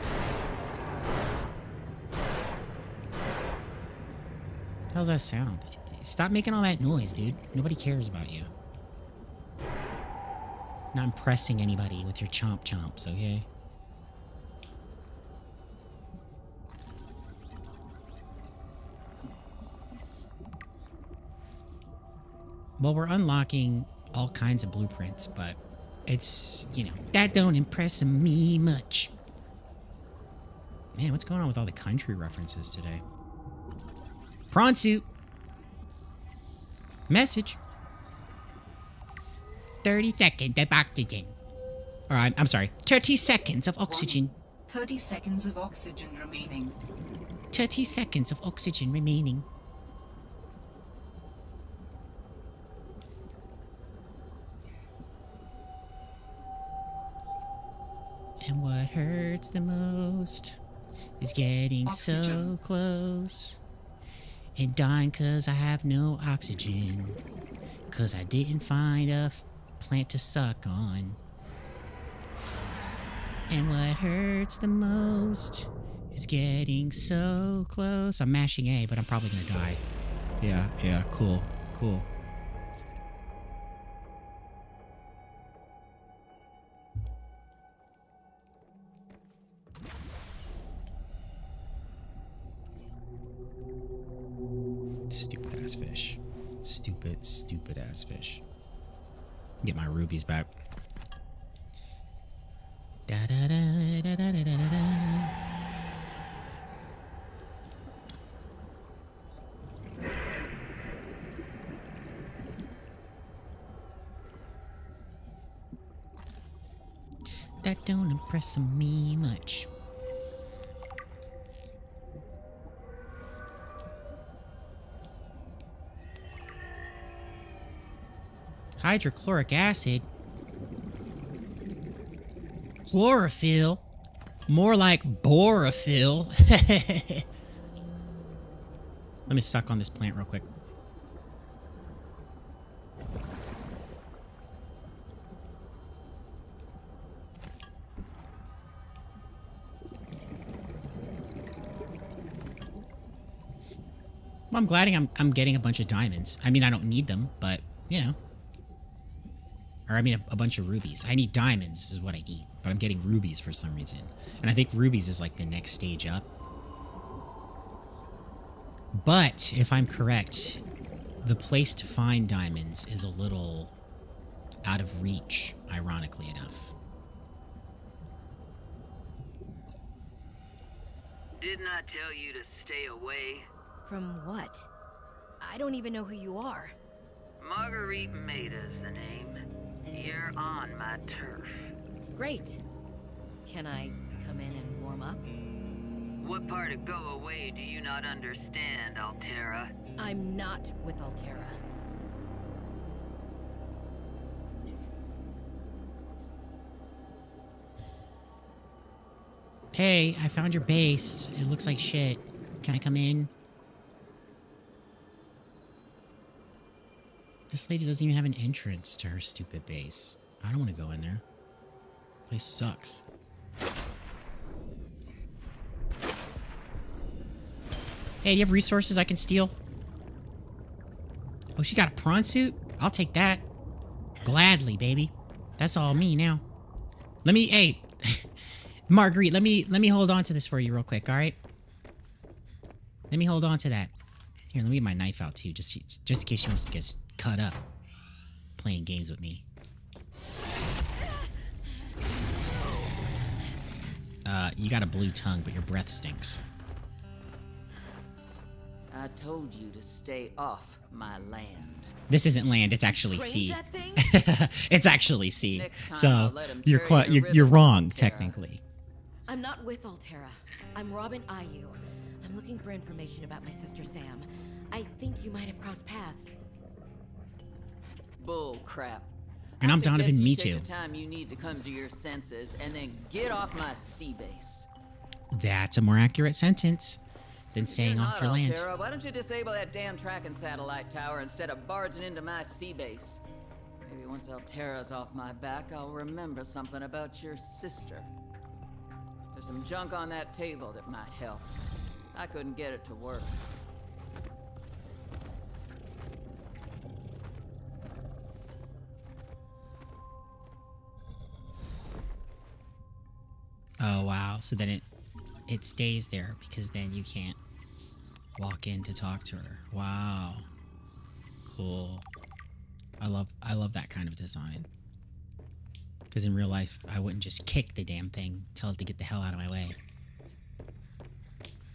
What how's that sound? Stop making all that noise, dude. Nobody cares about you. Not impressing anybody with your chomp chomps, okay? Well, we're unlocking all kinds of blueprints, but it's, you know, that don't impress me much. Man, what's going on with all the country references today? Prawn suit. Message. 30 seconds of oxygen. All right, I'm sorry. 30 seconds of oxygen. 30 seconds of oxygen remaining. 30 seconds of oxygen remaining. And what hurts the most is getting Oxygen. so close and dying cause I have no oxygen, cause I didn't find a plant to suck on. And what hurts the most is getting so close. I'm mashing A, but I'm probably gonna die. Yeah, cool. Stupid ass fish. Stupid ass fish. Get my rubies back. Da da da da da da da da. That don't impress me much. Hydrochloric acid. Chlorophyll. More like borophyll. Let me suck on this plant real quick. Well, I'm glad I'm getting a bunch of diamonds. I mean, I don't need them, but, you know. Or, I mean, a bunch of rubies. I need diamonds is what I need. But I'm getting rubies for some reason. And I think rubies is like the next stage up. But, if I'm correct, the place to find diamonds is a little out of reach, ironically enough. Didn't I tell you to stay away? From what? I don't even know who you are. Marguerite Maida's the name. You're on my turf. Great. Can I come in and warm up. What part of go away do you not understand, Altera? I'm not with Altera. Hey, I found your base. It looks like shit. Can I come in? This lady doesn't even have an entrance to her stupid base. I don't want to go in there. Place sucks. Hey, do you have resources I can steal? Oh, she got a prawn suit? I'll take that. Gladly, baby. That's all me now. Let me, hey, Marguerite, let me hold on to this for you real quick, all right? Let me hold on to that. Here, let me get my knife out too, just in case she wants to get cut up playing games with me. You got a blue tongue, but your breath stinks. I told you to stay off my land. This isn't land; it's actually Trained sea. that thing? It's actually sea. Next time So I'll let 'em you're carry quite the you're ribbon, wrong Altera. technically. I'm not with Altera. I'm Robin Ayu. I'm looking for information about my sister Sam. I think you might have crossed paths. Bull crap. And I I'm suggest Donovan, you me take too. the time you need to come to your senses and then get off my sea base. That's a more accurate sentence than saying You're off not your land. Altera. Why don't you disable that damn tracking satellite tower instead of barging into my sea base? Maybe once Altera's off my back, I'll remember something about your sister. There's some junk on that table that might help. I couldn't get it to work. Oh wow! So then it stays there because then you can't walk in to talk to her. Wow, cool. I love that kind of design. Because in real life, I wouldn't just kick the damn thing, tell it to get the hell out of my way.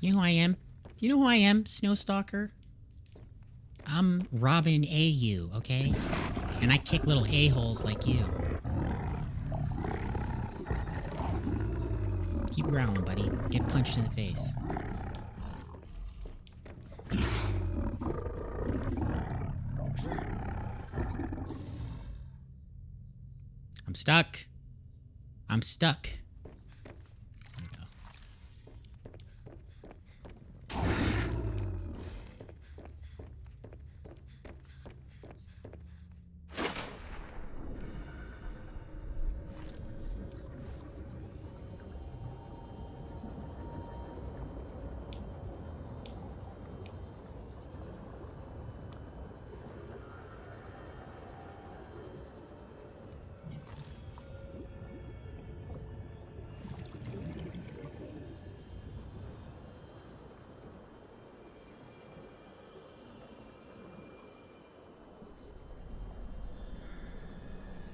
You know who I am? You know who I am, Snowstalker? I'm Robin AU, okay? And I kick little a-holes like you. Keep growling, buddy. Get punched in the face. I'm stuck. I'm stuck. There we go.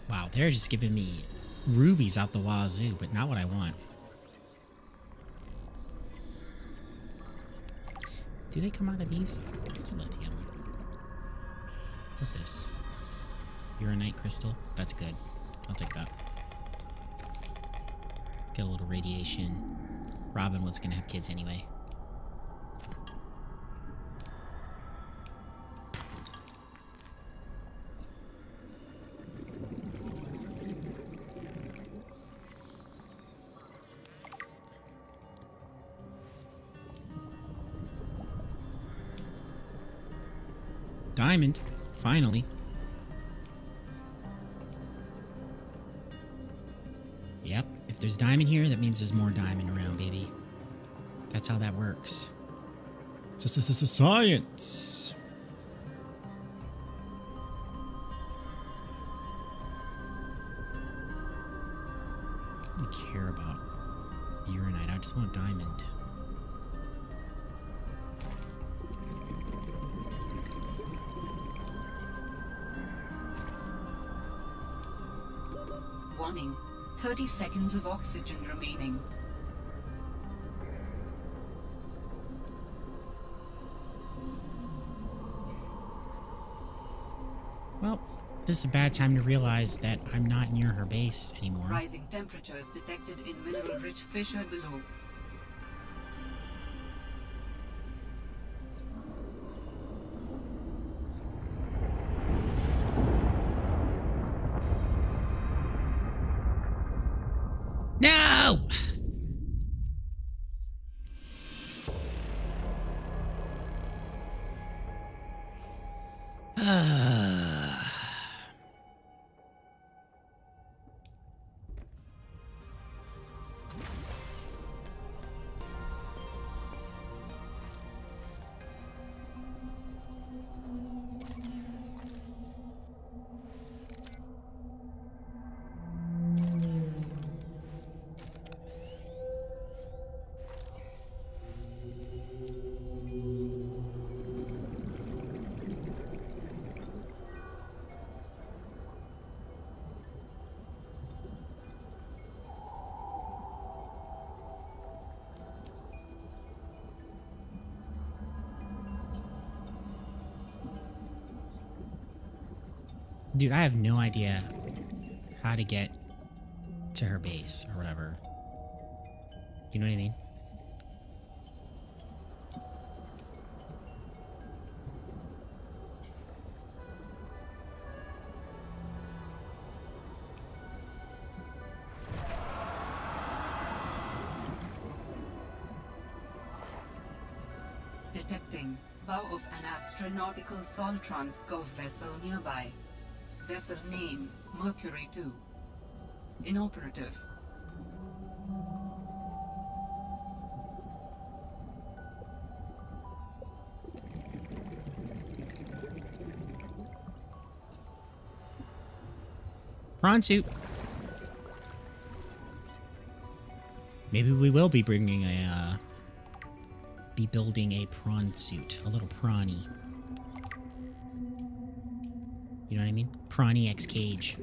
Wow, they're just giving me rubies out the wazoo, but not what I want. Do they come out of these? It's lithium. What's this? Uranite crystal? That's good. I'll take that. Get a little radiation. Robin was gonna have kids anyway. Diamond. Finally. Yep. If there's diamond here, that means there's more diamond around, baby. That's how that works. It's just a science. I don't care about uranite. I just want diamond. Warning. 30 seconds of oxygen remaining. Well, this is a bad time to realize that I'm not near her base anymore. Rising temperatures detected in mineral-rich fissure below. No! Dude, I have no idea how to get to her base or whatever. You know what I mean? Detecting bow of an astronautical Sol Transgov vessel nearby. Vessel name, Mercury 2. Inoperative. Prawn suit. Maybe we will be bringing a, be building a prawn suit. A little prawny. You know what I mean? Prawny X Cage.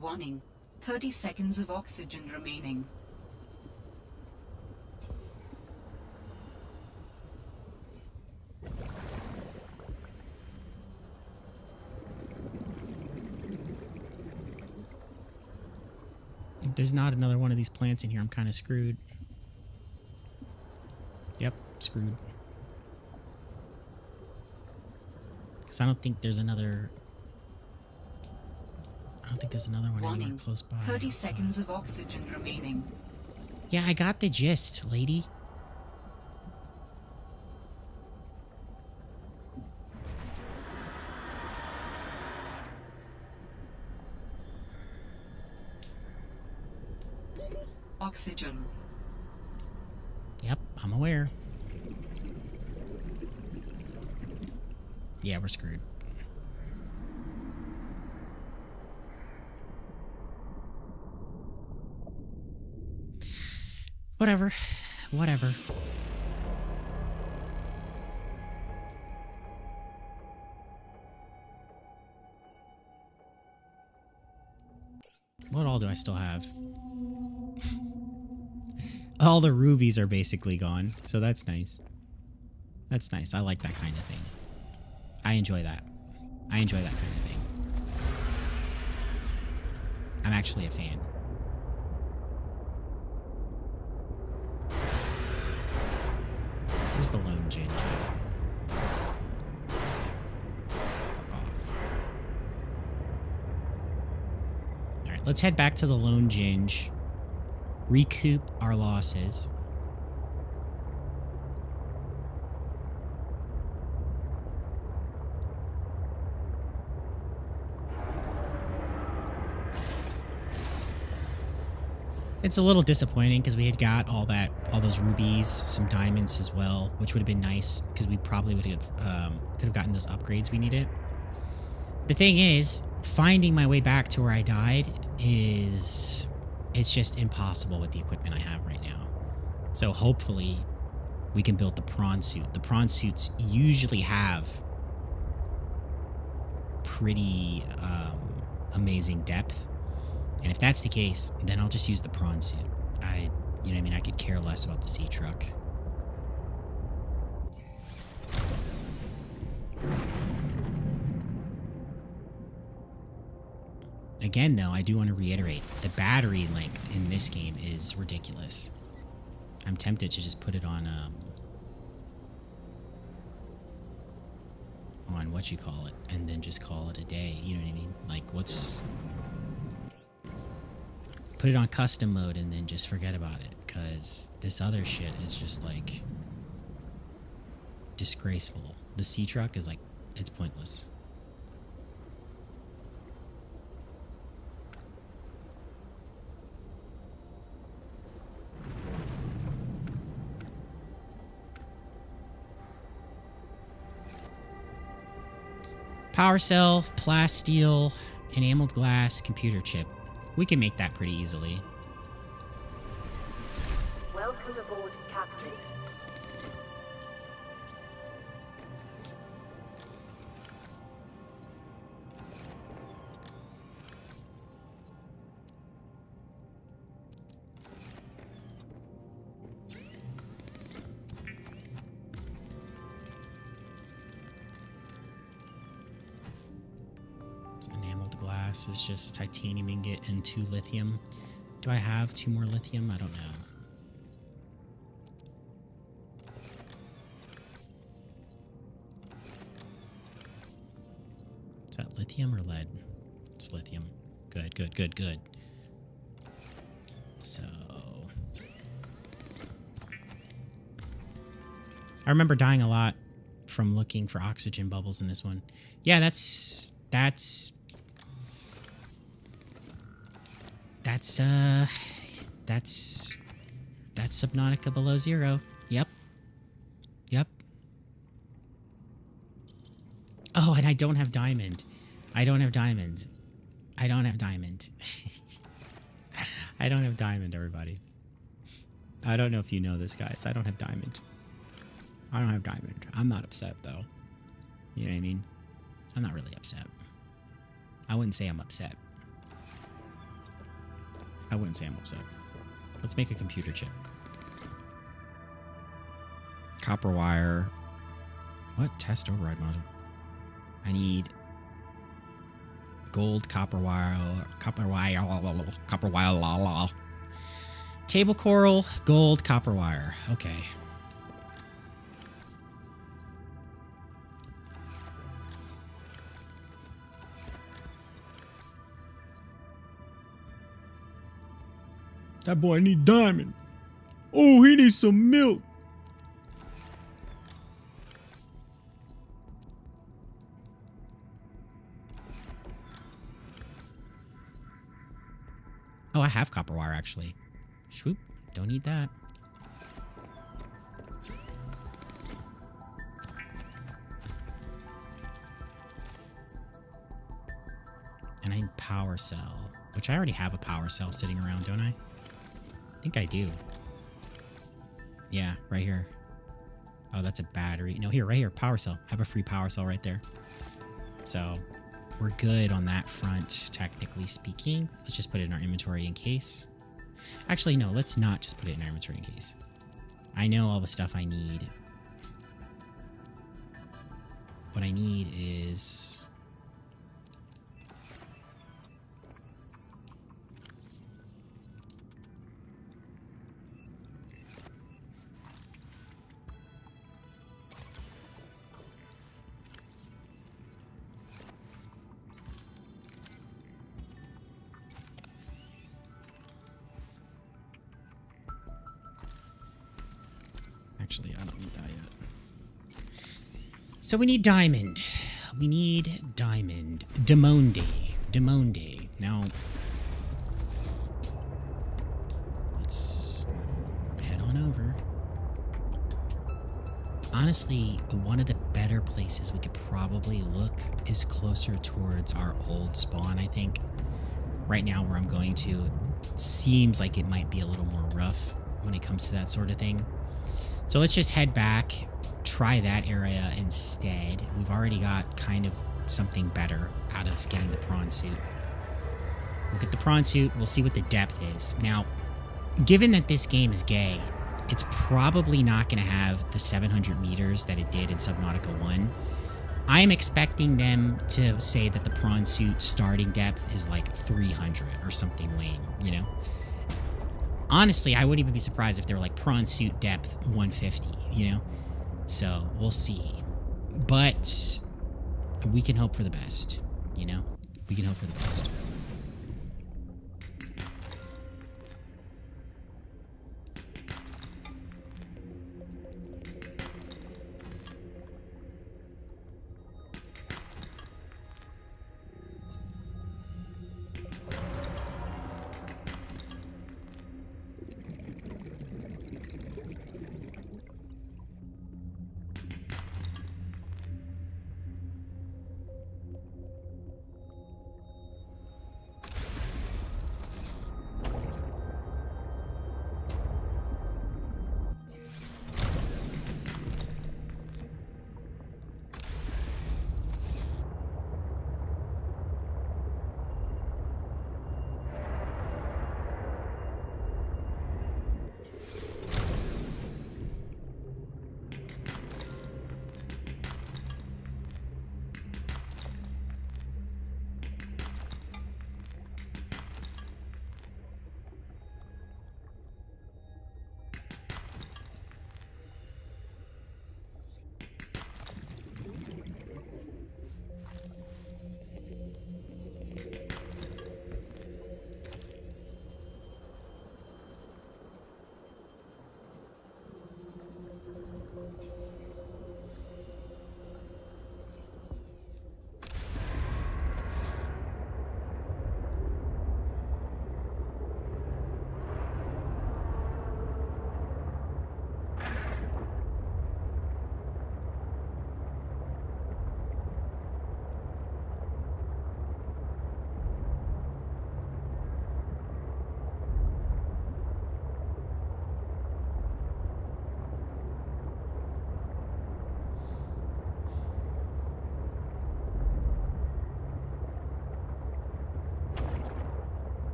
Warning. 30 seconds of oxygen remaining. If there's not another one of these plants in here, I'm kind of screwed. Yep, screwed. Because I don't think there's another... I don't think there's another one anywhere Warning. close by. 30 outside. seconds of oxygen remaining. Yeah, I got the gist, lady. Oxygen. Yep, I'm aware. Yeah, we're screwed. Whatever. Whatever. What all do I still have? All the rubies are basically gone, so that's nice. That's nice. I like that kind of thing. I enjoy that. I enjoy that kind of thing. I'm actually a fan. Where's the lone Ginge? Fuck off. Alright, let's head back to the lone Ginge. Recoup our losses. It's a little disappointing because we had got all those rubies, some diamonds as well, which would have been nice because we probably would have could have gotten those upgrades we needed. The thing is, finding my way back to where I died it's just impossible with the equipment I have right now. So hopefully we can build the prawn suit. The prawn suits usually have pretty amazing depth. And if that's the case, then I'll just use the prawn suit. You know what I mean? I could care less about the sea truck. Again, though, I do want to reiterate, the battery length in this game is ridiculous. I'm tempted to just put it on what you call it, and then just call it a day. You know what I mean? Like, put it on custom mode and then just forget about it, because this other shit is just like disgraceful. The sea truck is like, it's pointless. Power cell, plasteel, enameled glass, computer chip. We can make that pretty easily. Welcome aboard, Captain. Enameled glass is just titanium ingot and 2 lithium. Do I have 2 more lithium? I don't know. Is that lithium or lead? It's lithium. Good, good, good, good. So... I remember dying a lot from looking for oxygen bubbles in this one. Yeah, that's Subnautica below zero. Yep. Yep. Oh, and I don't have diamond. I don't have diamond. I don't have diamond. I don't have diamond, everybody. I don't know if you know this, guys. I don't have diamond. I don't have diamond. I'm not upset, though. You know what I mean? I'm not really upset. I wouldn't say I'm upset. I wouldn't say I'm upset. Let's make a computer chip. Copper wire. What? Test override module. I need gold, copper wire, table coral, gold, copper wire. Okay. That boy need diamond. Oh, he needs some milk. Oh, I have copper wire, actually. Swoop. Don't need that. And I need power cell, which I already have a power cell sitting around, don't I? I think I do. Yeah, right here. Oh, that's a battery. No, here, right here, power cell. I have a free power cell right there. So we're good on that front, technically speaking. Let's just put it in our inventory in case. Actually, no, let's not just put it in our inventory in case. I know all the stuff I need. What I need is... So we need diamond. We need diamond. Demonde. Demonde. Now, let's head on over. Honestly, one of the better places we could probably look is closer towards our old spawn, I think. Right now, where I'm going to, it seems like it might be a little more rough when it comes to that sort of thing. So let's just head back, try that area instead. We've already got kind of something better out of getting the prawn suit. We'll get the prawn suit, we'll see what the depth is. Now, given that this game is gay, it's probably not going to have the 700 meters that it did in Subnautica 1. I am expecting them to say that the prawn suit starting depth is like 300 or something lame, you know? Honestly, I wouldn't even be surprised if they were like prawn suit depth 150, you know? So, we'll see. But we can hope for the best, you know? We can hope for the best.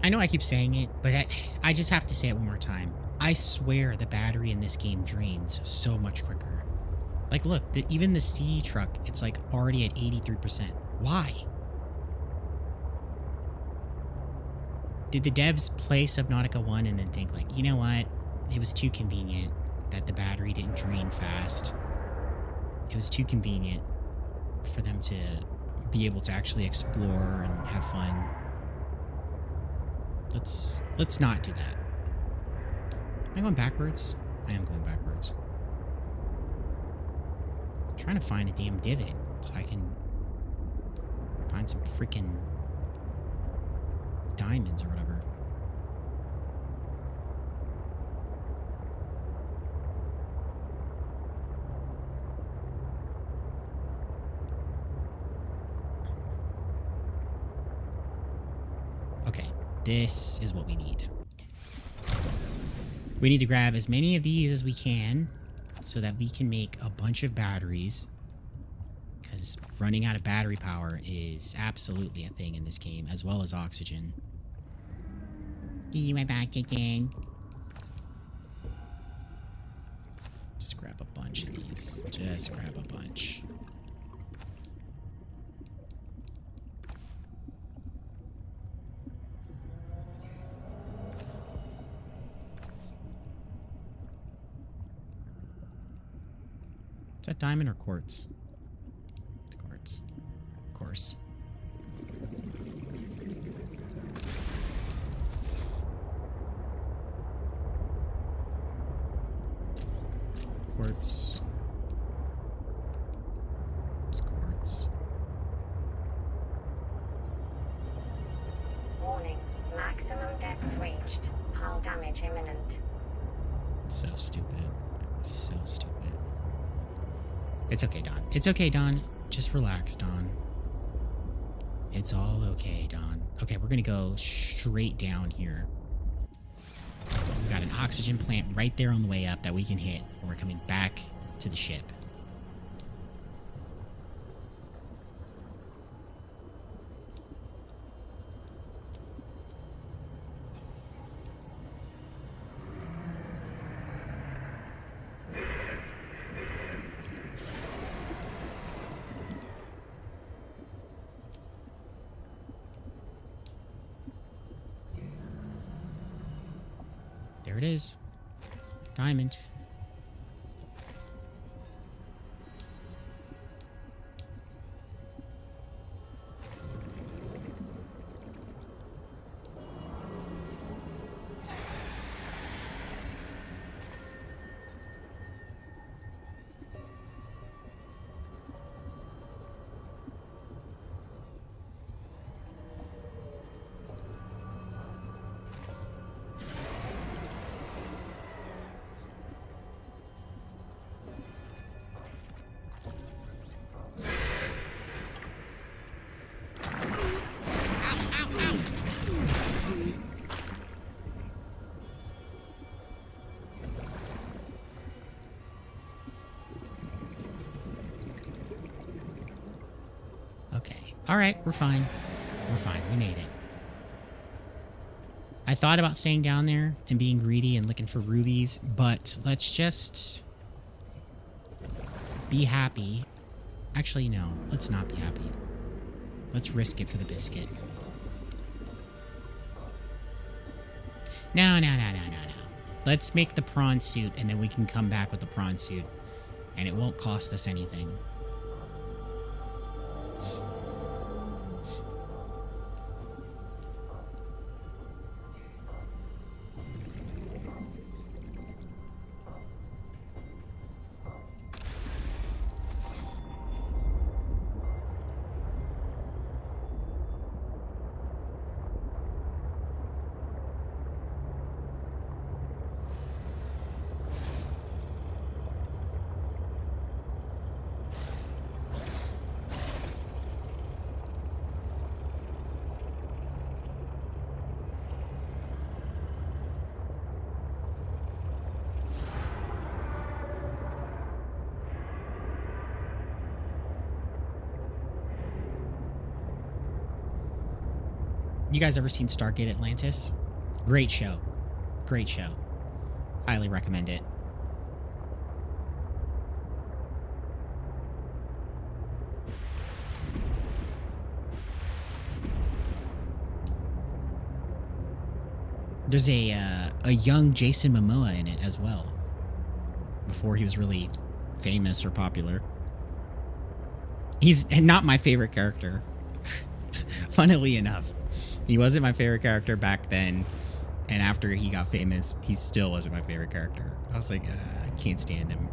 I know I keep saying it, but I just have to say it one more time. I swear the battery in this game drains so much quicker. Like, look, even the sea truck, it's like already at 83%. Why? Did the devs play Subnautica 1 and then think, like, you know what? It was too convenient that the battery didn't drain fast. It was too convenient for them to be able to actually explore and have fun. Let's not do that. Am I going backwards? I am going backwards. I'm trying to find a damn divot so I can find some freaking diamonds or whatever. Okay, this is what we need. We need to grab as many of these as we can so that we can make a bunch of batteries, because running out of battery power is absolutely a thing in this game, as well as oxygen. Be right back again. Just grab a bunch of these. Just grab a bunch. Is that diamond or quartz? It's quartz. Of course. Quartz. It's quartz. Warning. Maximum depth reached. Hull damage imminent. So stupid. So stupid. It's okay, Don. It's okay, Don. Just relax, Don. It's all okay, Don. Okay, we're gonna go straight down here. We've got an oxygen plant right there on the way up that we can hit when we're coming back to the ship. There it is. Diamond. Okay. All right, we're fine. We're fine. We made it. I thought about staying down there and being greedy and looking for rubies, but let's just be happy. Actually, no. Let's not be happy. Let's risk it for the biscuit. No. Let's make the prawn suit, and then we can come back with the prawn suit, and it won't cost us anything. You guys ever seen Stargate Atlantis? Great show. Great show. Highly recommend it. There's a young Jason Momoa in it as well. Before he was really famous or popular. He's not my favorite character. Funnily enough. He wasn't my favorite character back then. And after he got famous, he still wasn't my favorite character. I was like, I can't stand him.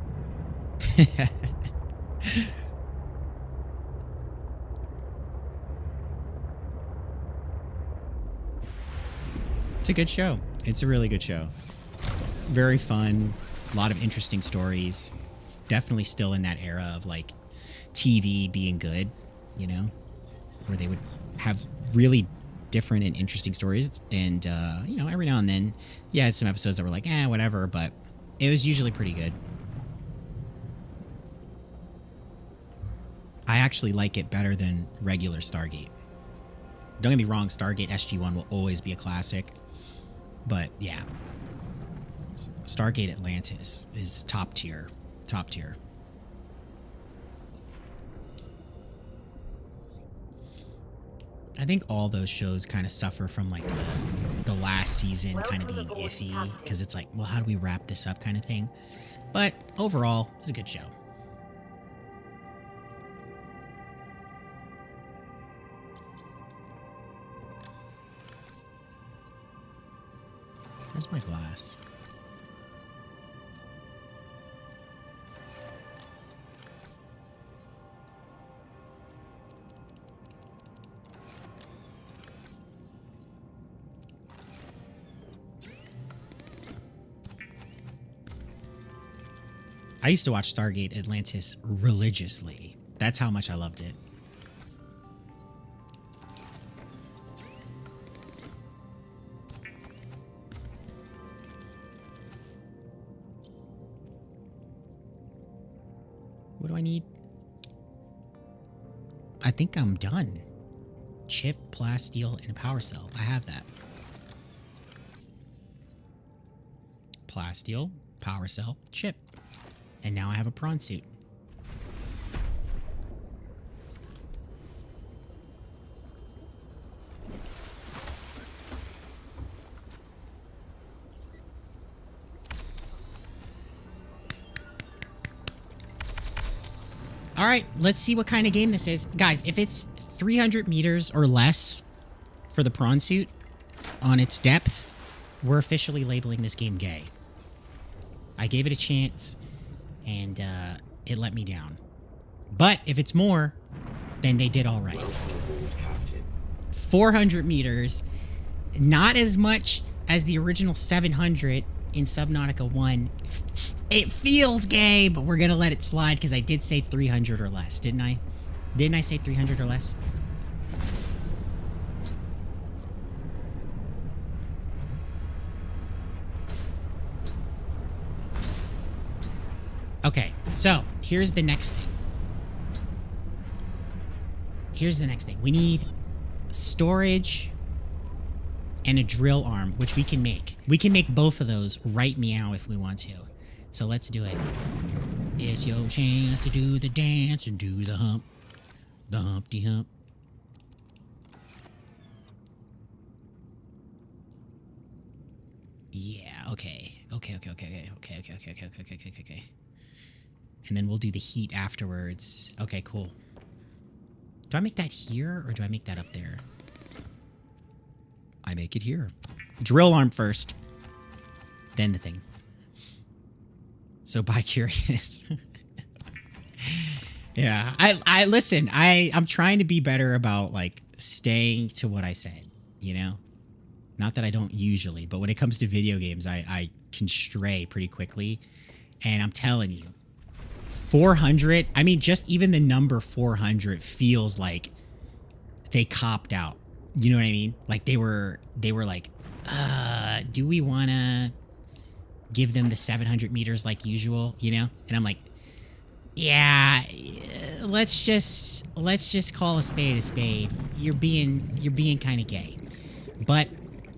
It's a good show. It's a really good show. Very fun. A lot of interesting stories. Definitely still in that era of like TV being good, you know, where they would have really different and interesting stories. And, you know, every now and then, yeah, it's some episodes that were like, whatever, but it was usually pretty good. I actually like it better than regular Stargate. Don't get me wrong, Stargate SG-1 will always be a classic. But, yeah. Stargate Atlantis is top tier. Top tier. I think all those shows kind of suffer from, like, the last season kind of being iffy. Because it's like, well, how do we wrap this up kind of thing? But, overall, it's a good show. Where's my glass? I used to watch Stargate Atlantis religiously. That's how much I loved it. What do I need? I think I'm done. Chip, plasteel, and a power cell. I have that. Plasteel, power cell, chip. And now I have a prawn suit. All right, let's see what kind of game this is. Guys, if it's 300 meters or less for the prawn suit on its depth, we're officially labeling this game gay. I gave it a chance, and it let me down. But if it's more, then they did all right. 400 meters, not as much as the original 700 in Subnautica 1. It feels gay, but we're gonna let it slide because I did say 300 or less, didn't I? Didn't I say 300 or less? Okay, so here's the next thing. Here's the next thing. We need storage and a drill arm, which we can make. We can make both of those right meow if we want to. So let's do it. It's your chance to do the dance and do the hump. The Humpty Hump. Yeah, okay. Okay. And then we'll do the heat afterwards. Okay, cool. Do I make that here or do I make that up there? I make it here. Drill arm first. Then the thing. So bi-curious. Yeah, I listen, I'm trying to be better about like staying to what I said, you know? Not that I don't usually, but when it comes to video games, I can stray pretty quickly. And I'm telling you, 400, I mean, just even the number 400 feels like they copped out. You know what I mean? Like they were like, do we want to give them the 700 meters like usual, you know? And I'm like, yeah, let's just call a spade a spade. You're being kind of gay. But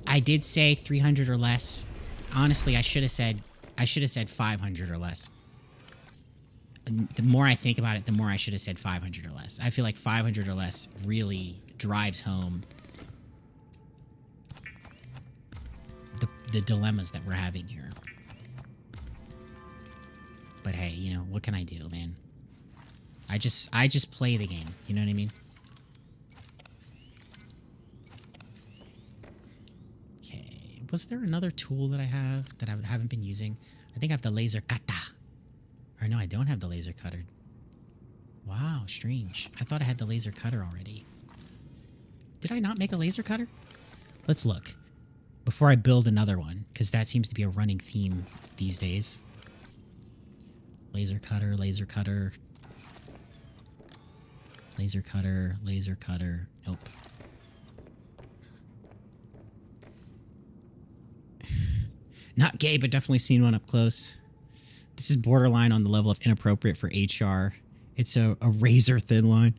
I did say 300 or less. Honestly, I should have said 500 or less. And the more I think about it, the more I should have said 500 or less. I feel like 500 or less really drives home the dilemmas that we're having here. But hey, you know, what can I do, man? I just play the game, you know what I mean? Okay, was there another tool that I have that I haven't been using? I think I have the laser kata. Or no, I don't have the laser cutter. Wow, strange. I thought I had the laser cutter already. Did I not make a laser cutter? Let's look. Before I build another one, because that seems to be a running theme these days. Laser cutter, laser cutter. Laser cutter, laser cutter. Nope. Not gay, but definitely seen one up close. This is borderline on the level of inappropriate for HR. It's a razor thin line.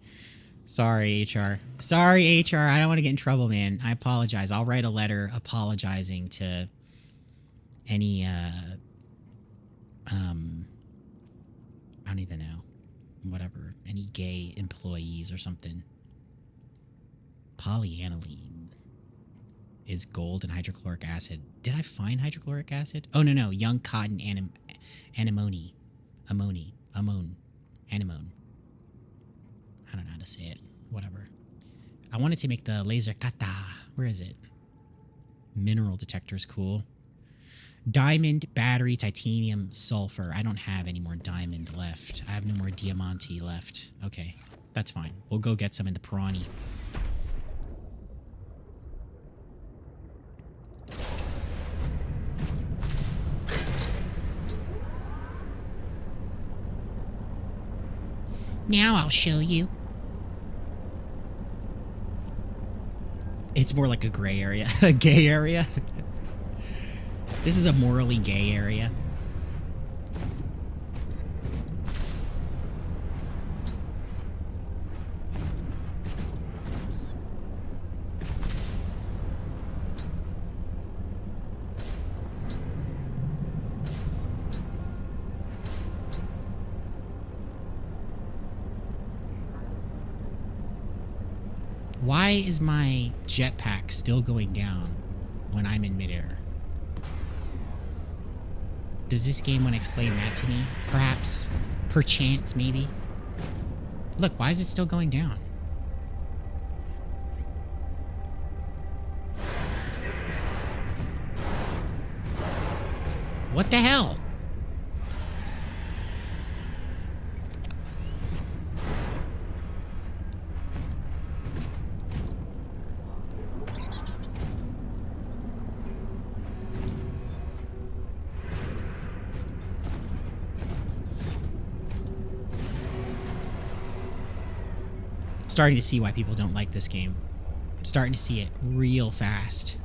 Sorry, HR. Sorry, HR. I don't want to get in trouble, man. I apologize. I'll write a letter apologizing to any, I don't even know. Whatever. Any gay employees or something. Polyaniline is gold and hydrochloric acid. Did I find hydrochloric acid? Oh, no. Young cotton anemone. Anemone. I don't know how to say it. Whatever. I wanted to make the laser kata. Where is it? Mineral detector is cool. Diamond, battery, titanium, sulfur. I don't have any more diamond left. I have no more diamante left. Okay, that's fine. We'll go get some in the piranha. Now I'll show you. It's more like a gray area. A gay area. This is a morally gay area. Why is my jetpack still going down when I'm in midair? Does this game want to explain that to me? Perhaps? Perchance, maybe? Look, why is it still going down? What the hell? Starting to see why people don't like this game. I'm starting to see it real fast.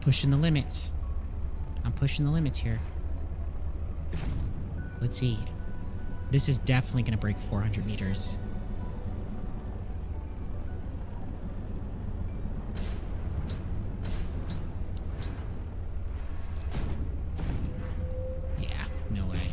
Pushing the limits. I'm pushing the limits here. Let's see. This is definitely going to break 400 meters. Yeah, no way.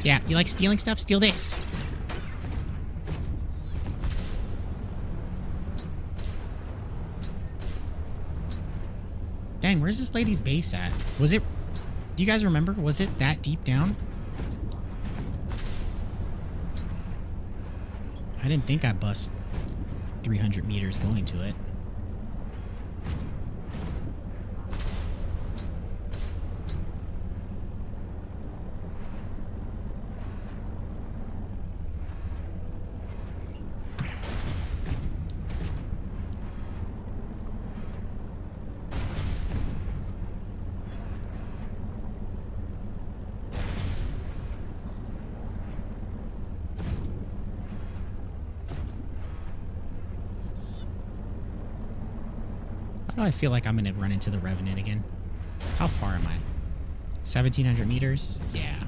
Yeah, you like stealing stuff? Steal this. Dang, where's this lady's base at? Was it... Do you guys remember? Was it that deep down? I didn't think I bust 300 meters going to it. Why do I feel like I'm gonna run into the Revenant again? How far am I? 1,700 meters? Yeah.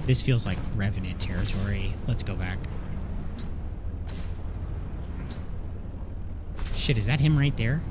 This feels like Revenant territory. Let's go back. Shit, is that him right there?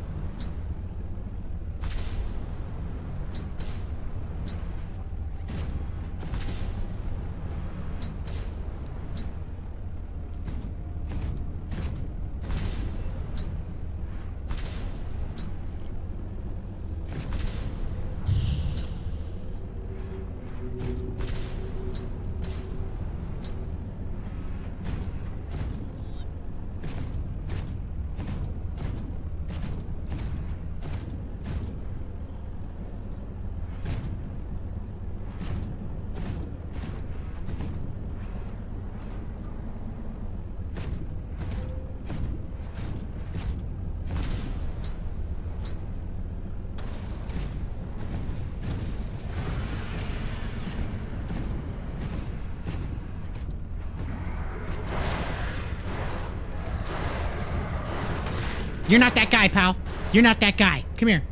You're not that guy, pal. You're not that guy. Come here.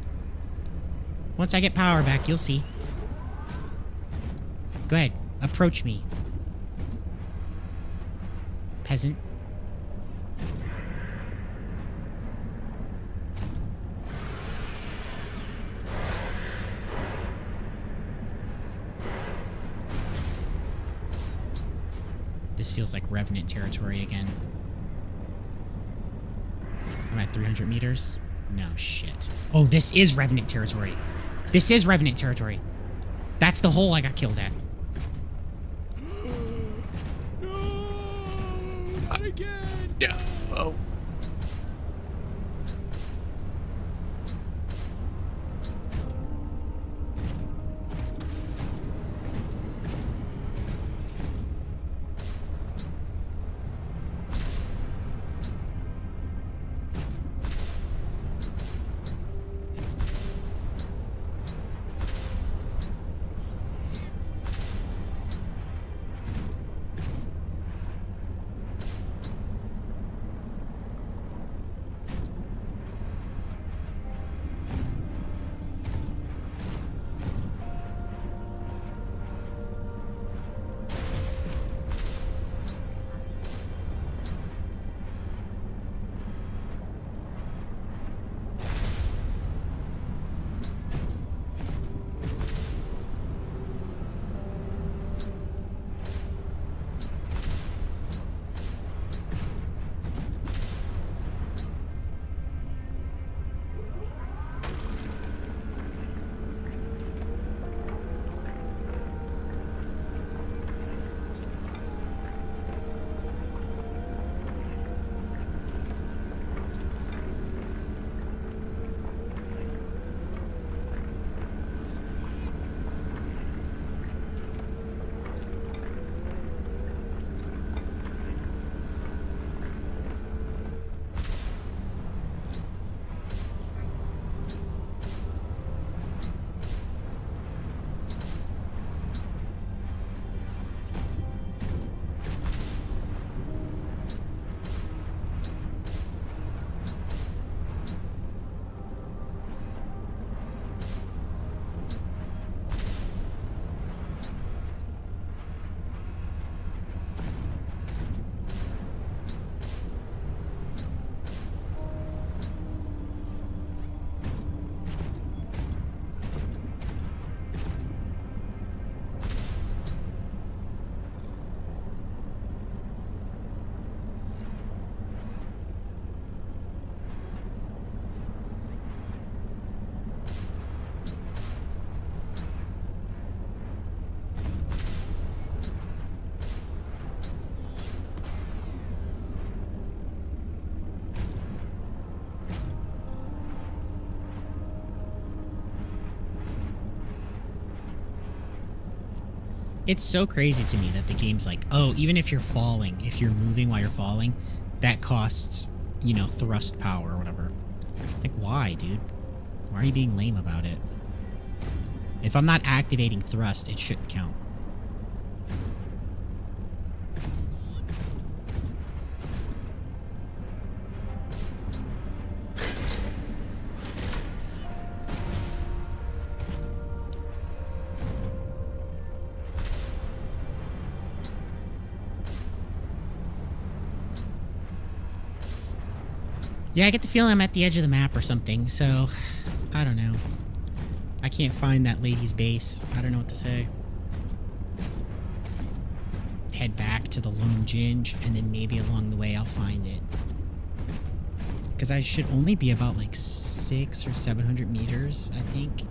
Once I get power back, you'll see. Go ahead. Approach me. Peasant. This feels like Revenant territory again. I'm at 300 meters. No shit. Oh, this is Revenant territory. This is Revenant territory. That's the hole I got killed at. No, not again. No. It's so crazy to me that the game's like, oh, even if you're falling, if you're moving while you're falling, that costs, you know, thrust power or whatever. Like, why, dude? Why are you being lame about it? If I'm not activating thrust, it shouldn't count. Yeah, I get the feeling I'm at the edge of the map or something, so I don't know. I can't find that lady's base. I don't know what to say. Head back to the Lone Ginge, and then maybe along the way I'll find it. Because I should only be about like 600 or 700 meters, I think.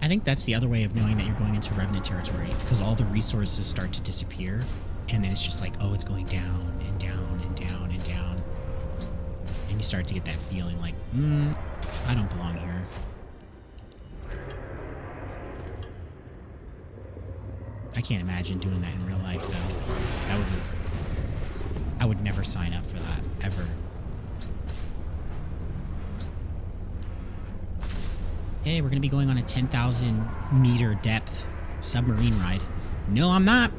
I think that's the other way of knowing that you're going into Revenant territory, because all the resources start to disappear, and then it's just like, oh, it's going down and down and down and down. And you start to get that feeling like, I don't belong here. I can't imagine doing that in real life, though. That would be... I would never sign up for that, ever. Hey, we're going to be going on a 10,000 meter depth submarine ride. No, I'm not.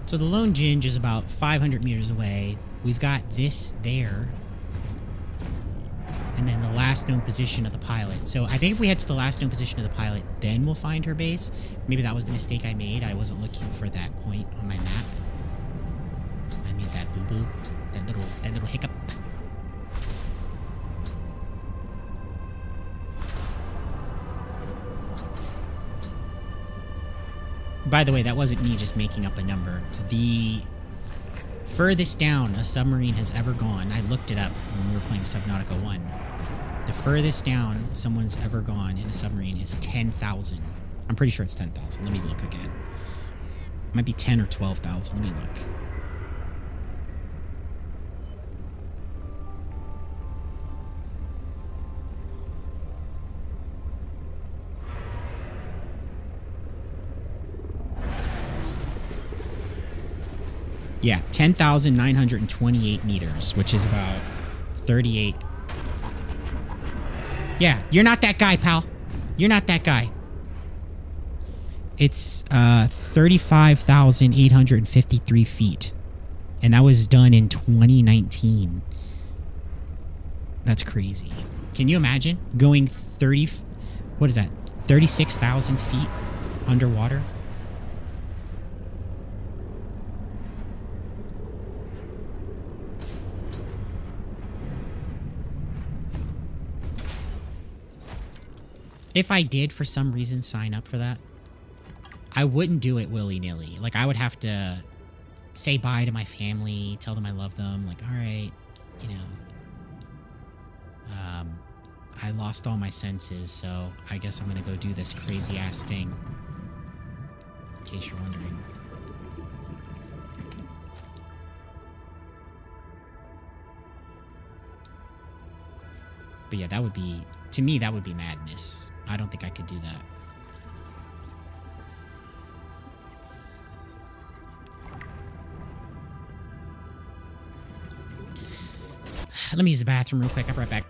So the Lone Ginge is about 500 meters away. We've got this there. And then the last known position of the pilot. So I think if we head to the last known position of the pilot, then we'll find her base. Maybe that was the mistake I made. I wasn't looking for that point on my map. I made that boo-boo. That little hiccup. By the way, that wasn't me just making up a number. The furthest down a submarine has ever gone, I looked it up when we were playing Subnautica 1. The furthest down someone's ever gone in a submarine is 10,000. I'm pretty sure it's 10,000. Let me look again. It might be 10 or 12,000. Let me look. Yeah, 10,928 meters, which is about 38. Yeah, you're not that guy, pal. You're not that guy. It's 35,853 feet. And that was done in 2019. That's crazy. Can you imagine going 36,000 feet underwater? If I did for some reason sign up for that, I wouldn't do it willy-nilly. Like, I would have to say bye to my family, tell them I love them. Like, all right, you know, I lost all my senses, so I guess I'm gonna go do this crazy-ass thing. In case you're wondering. But yeah, that would be, to me, that would be madness. I don't think I could do that. Let me use the bathroom real quick. I'll be right back.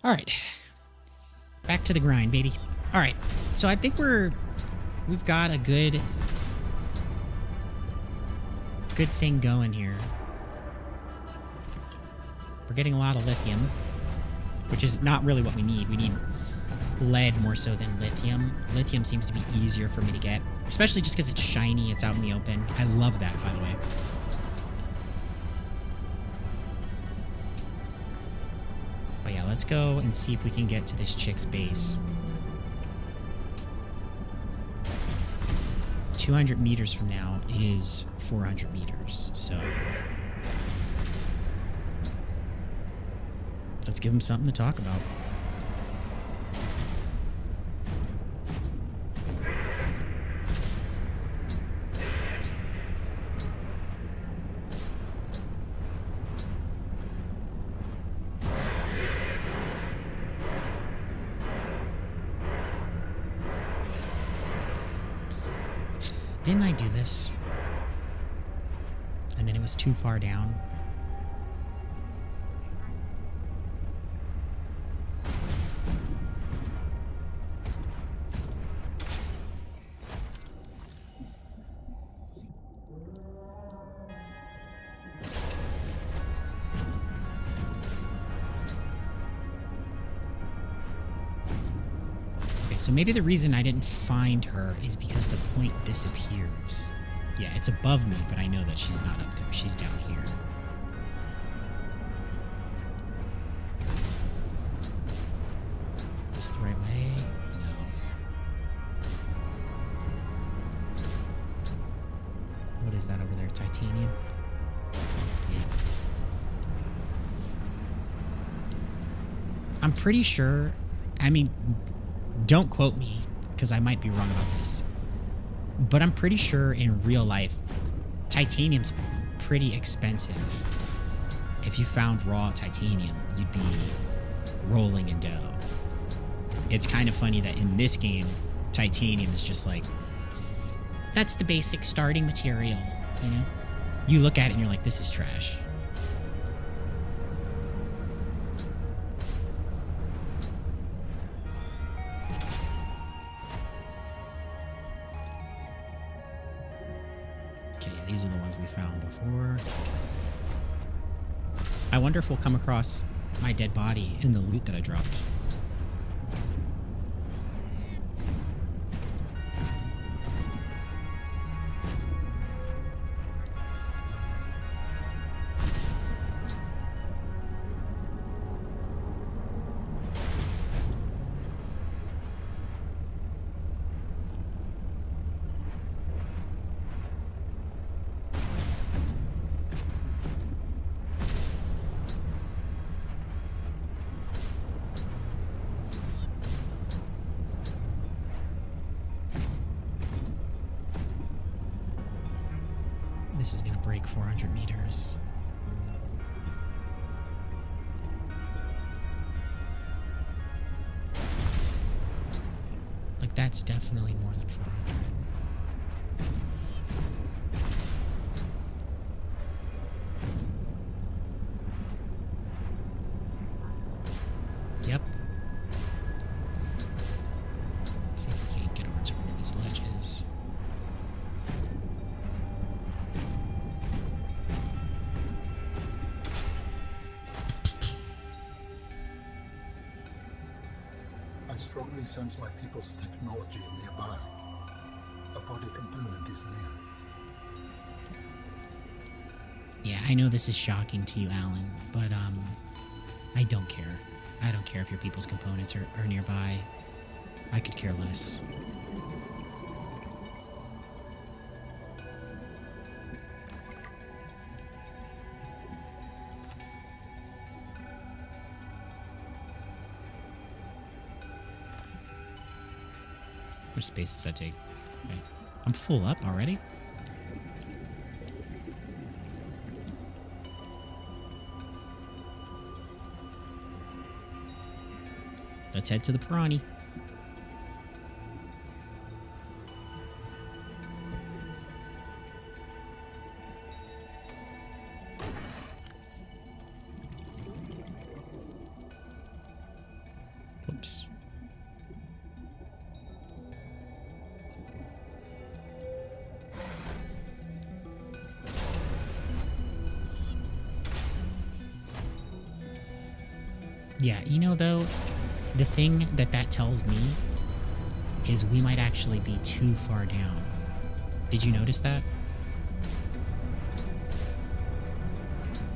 All right, back to the grind, baby. All right, so I think we've got a good thing going here. We're getting a lot of lithium, which is not really what we need. We need lead more so than lithium. Lithium seems to be easier for me to get, especially just because it's shiny, it's out in the open. I love that, by the way. But yeah, let's go and see if we can get to this chick's base. 200 meters from now is 400 meters, so let's give him something to talk about. Didn't I do this? And then it was too far down. So maybe the reason I didn't find her is because the point disappears. Yeah, it's above me, but I know that she's not up there. She's down here. Is this the right way? No. What is that over there? Titanium? Yeah. I'm pretty sure, I mean, don't quote me because I might be wrong about this, but I'm pretty sure in real life, titanium's pretty expensive. If you found raw titanium, you'd be rolling in dough. It's kind of funny that in this game, titanium is just like, that's the basic starting material, you know? You look at it and you're like, this is trash. Okay, these are the ones we found before. I wonder if we'll come across my dead body in the loot that I dropped. This is gonna break 400 meters. Like, that's definitely more than 400. Yep. Let's see if we can't get over to one of these ledges. I strongly sense my people's technology nearby. A body component is near. Yeah, I know this is shocking to you, Alan, but I don't care. I don't care if your people's components are nearby. I could care less. How much space does that take? Okay. I'm full up already? Let's head to the piranha. Whoops. Yeah, you know, though, the thing that tells me is we might actually be too far down. Did you notice that?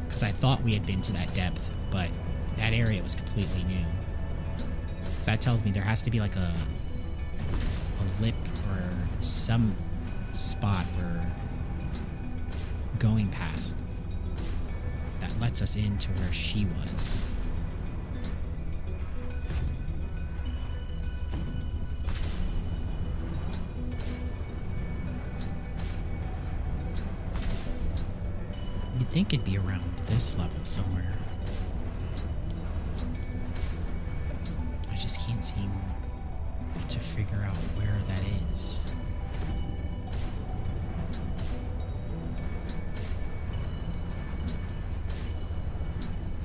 Because I thought we had been to that depth, but that area was completely new. So that tells me there has to be like a lip or some spot we're going past that lets us into where she was. You'd think it'd be around this level somewhere. I just can't seem to figure out where that is.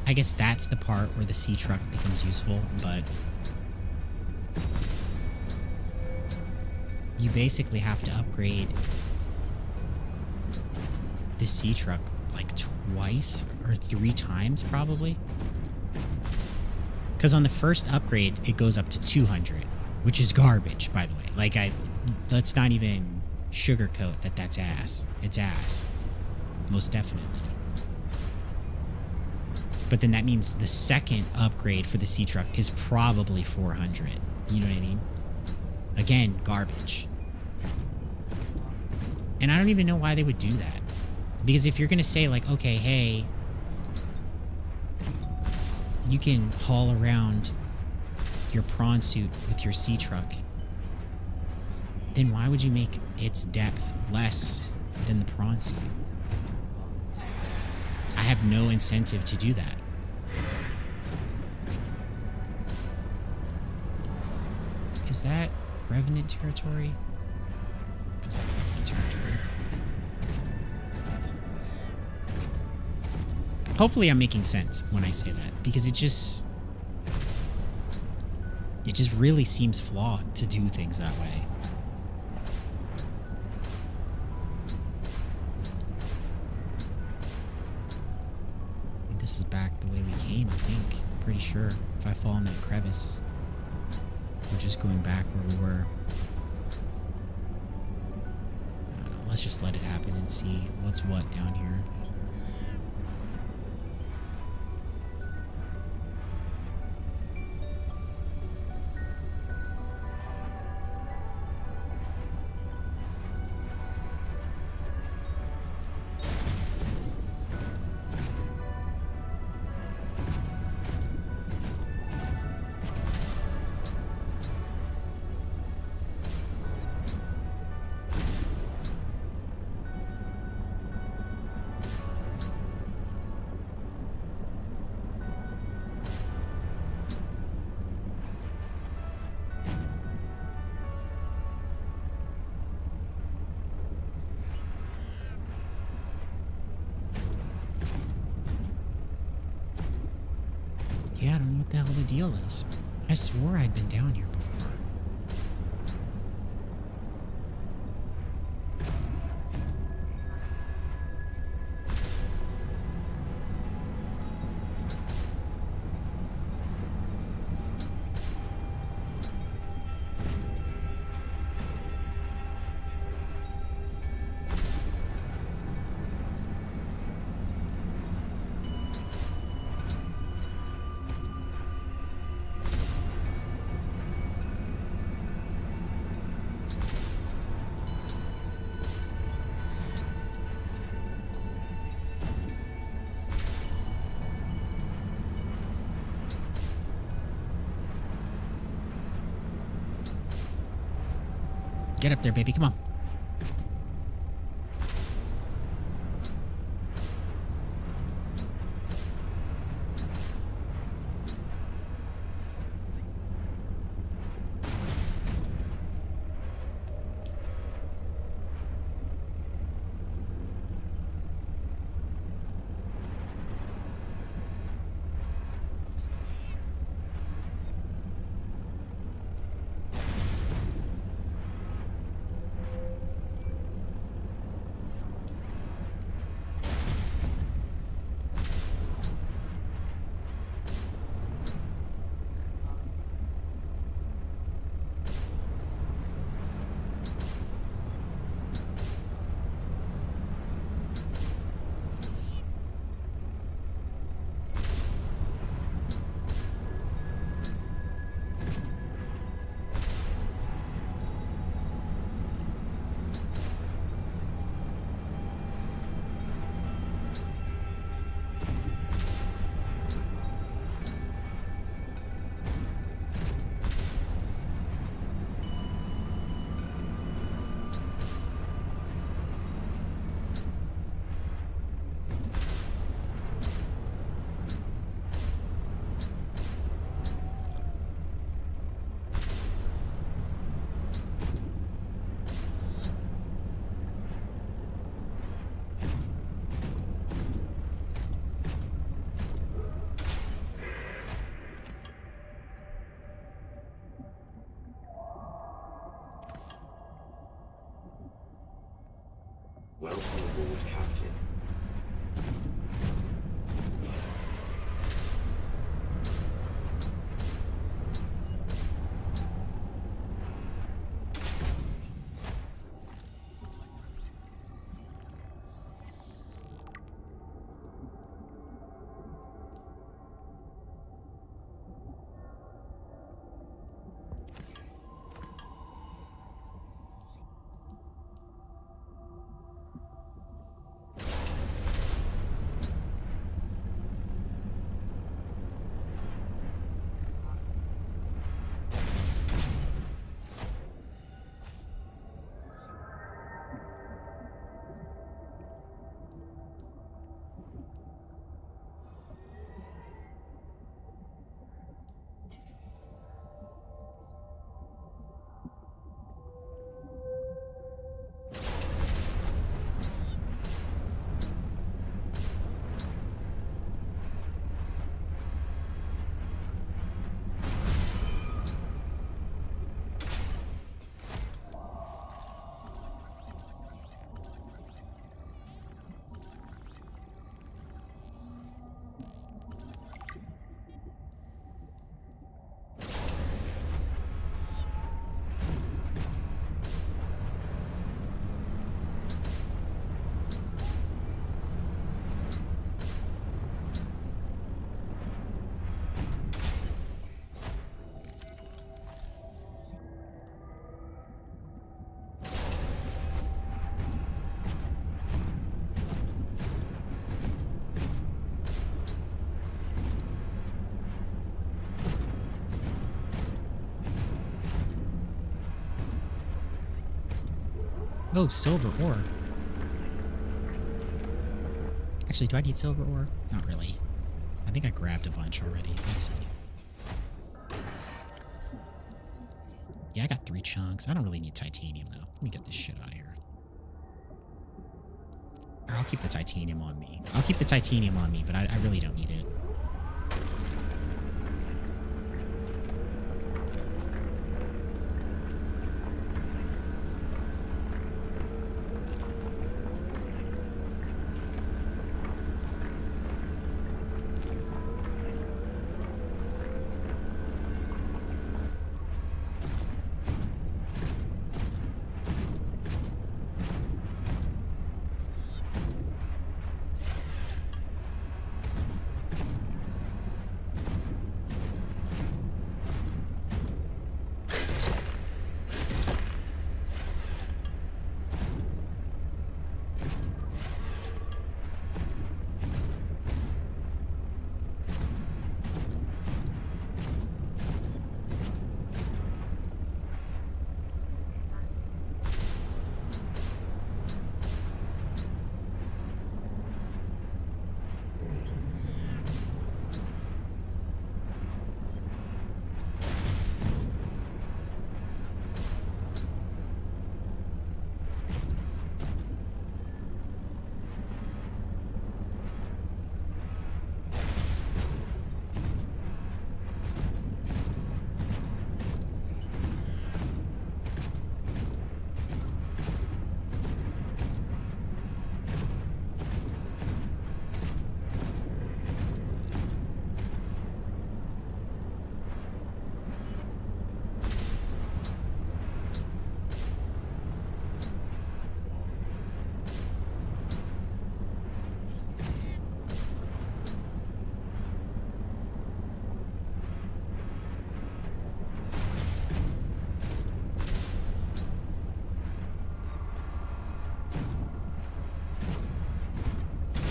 I guess that's the part where the sea truck becomes useful, but you basically have to upgrade the sea truck like twice or 3 times probably. Because on the first upgrade, it goes up to 200, which is garbage, by the way. Like, let's not even sugarcoat that that's ass. It's ass. Most definitely. But then that means the second upgrade for the sea truck is probably 400. You know what I mean? Again, garbage. And I don't even know why they would do that. Because if you're going to say, like, okay, hey, you can haul around your prawn suit with your sea truck, then why would you make its depth less than the prawn suit? I have no incentive to do that. Is that Revenant territory? Is that Revenant territory? Hopefully I'm making sense when I say that, because it just really seems flawed to do things that way. This is back the way we came, I think. Pretty sure. If I fall in that crevice, we're just going back where we were. I don't know, let's just let it happen and see what's what down here. Yeah, I don't know what the hell the deal is. I swore I'd been down here before. Get up there, baby. Come on. Welcome aboard, Captain. Oh, silver ore. Actually, do I need silver ore? Not really. I think I grabbed a bunch already. Let's see. Yeah, I got 3 chunks. I don't really need titanium, though. Let me get this shit out of here. Or I'll keep the titanium on me. I'll keep the titanium on me, but I really don't need it.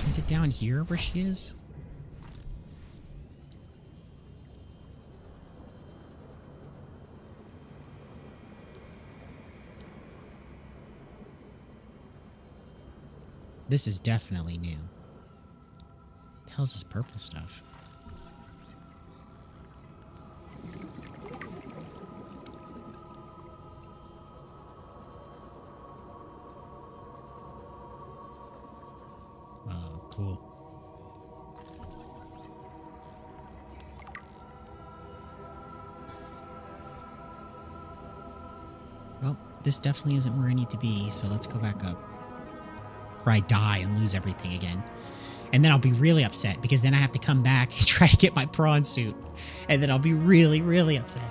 Is it down here where she is? This is definitely new. What the hell is this purple stuff? Oh, cool. Well, this definitely isn't where I need to be, so let's go back up. Or I die and lose everything again. And then I'll be really upset, because then I have to come back and try to get my prawn suit. And then I'll be really, really upset.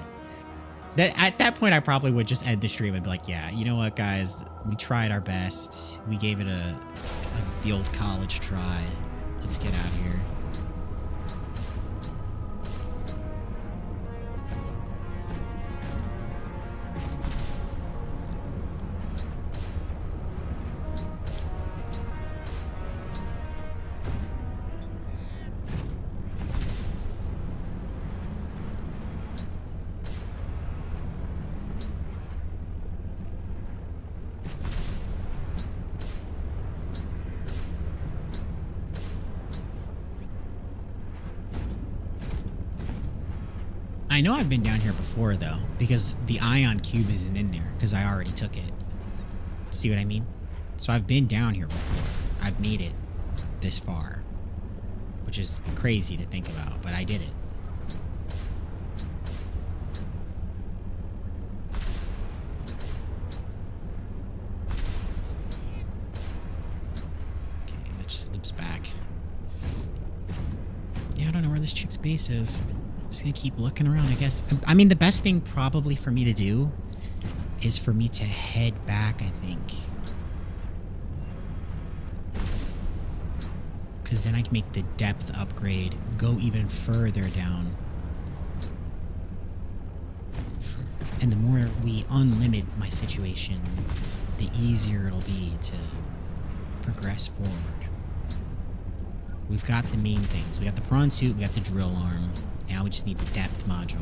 At that point, I probably would just end the stream and be like, yeah, you know what, guys? We tried our best. We gave it the old college try. Let's get out of here. I know I've been down here before, though, because the ion cube isn't in there, because I already took it. See what I mean? So I've been down here before. I've made it this far, which is crazy to think about, but I did it. Okay, that just loops back. Yeah, I don't know where this chick's base is. Just gonna keep looking around, I guess. I mean, the best thing probably for me to do is for me to head back, I think. Because then I can make the depth upgrade go even further down. And the more we unlimit my situation, the easier it'll be to progress forward. We've got the main things. We got the prawn suit, we got the drill arm. Now we just need the depth module.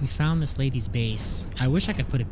we found this lady's base. I wish I could put a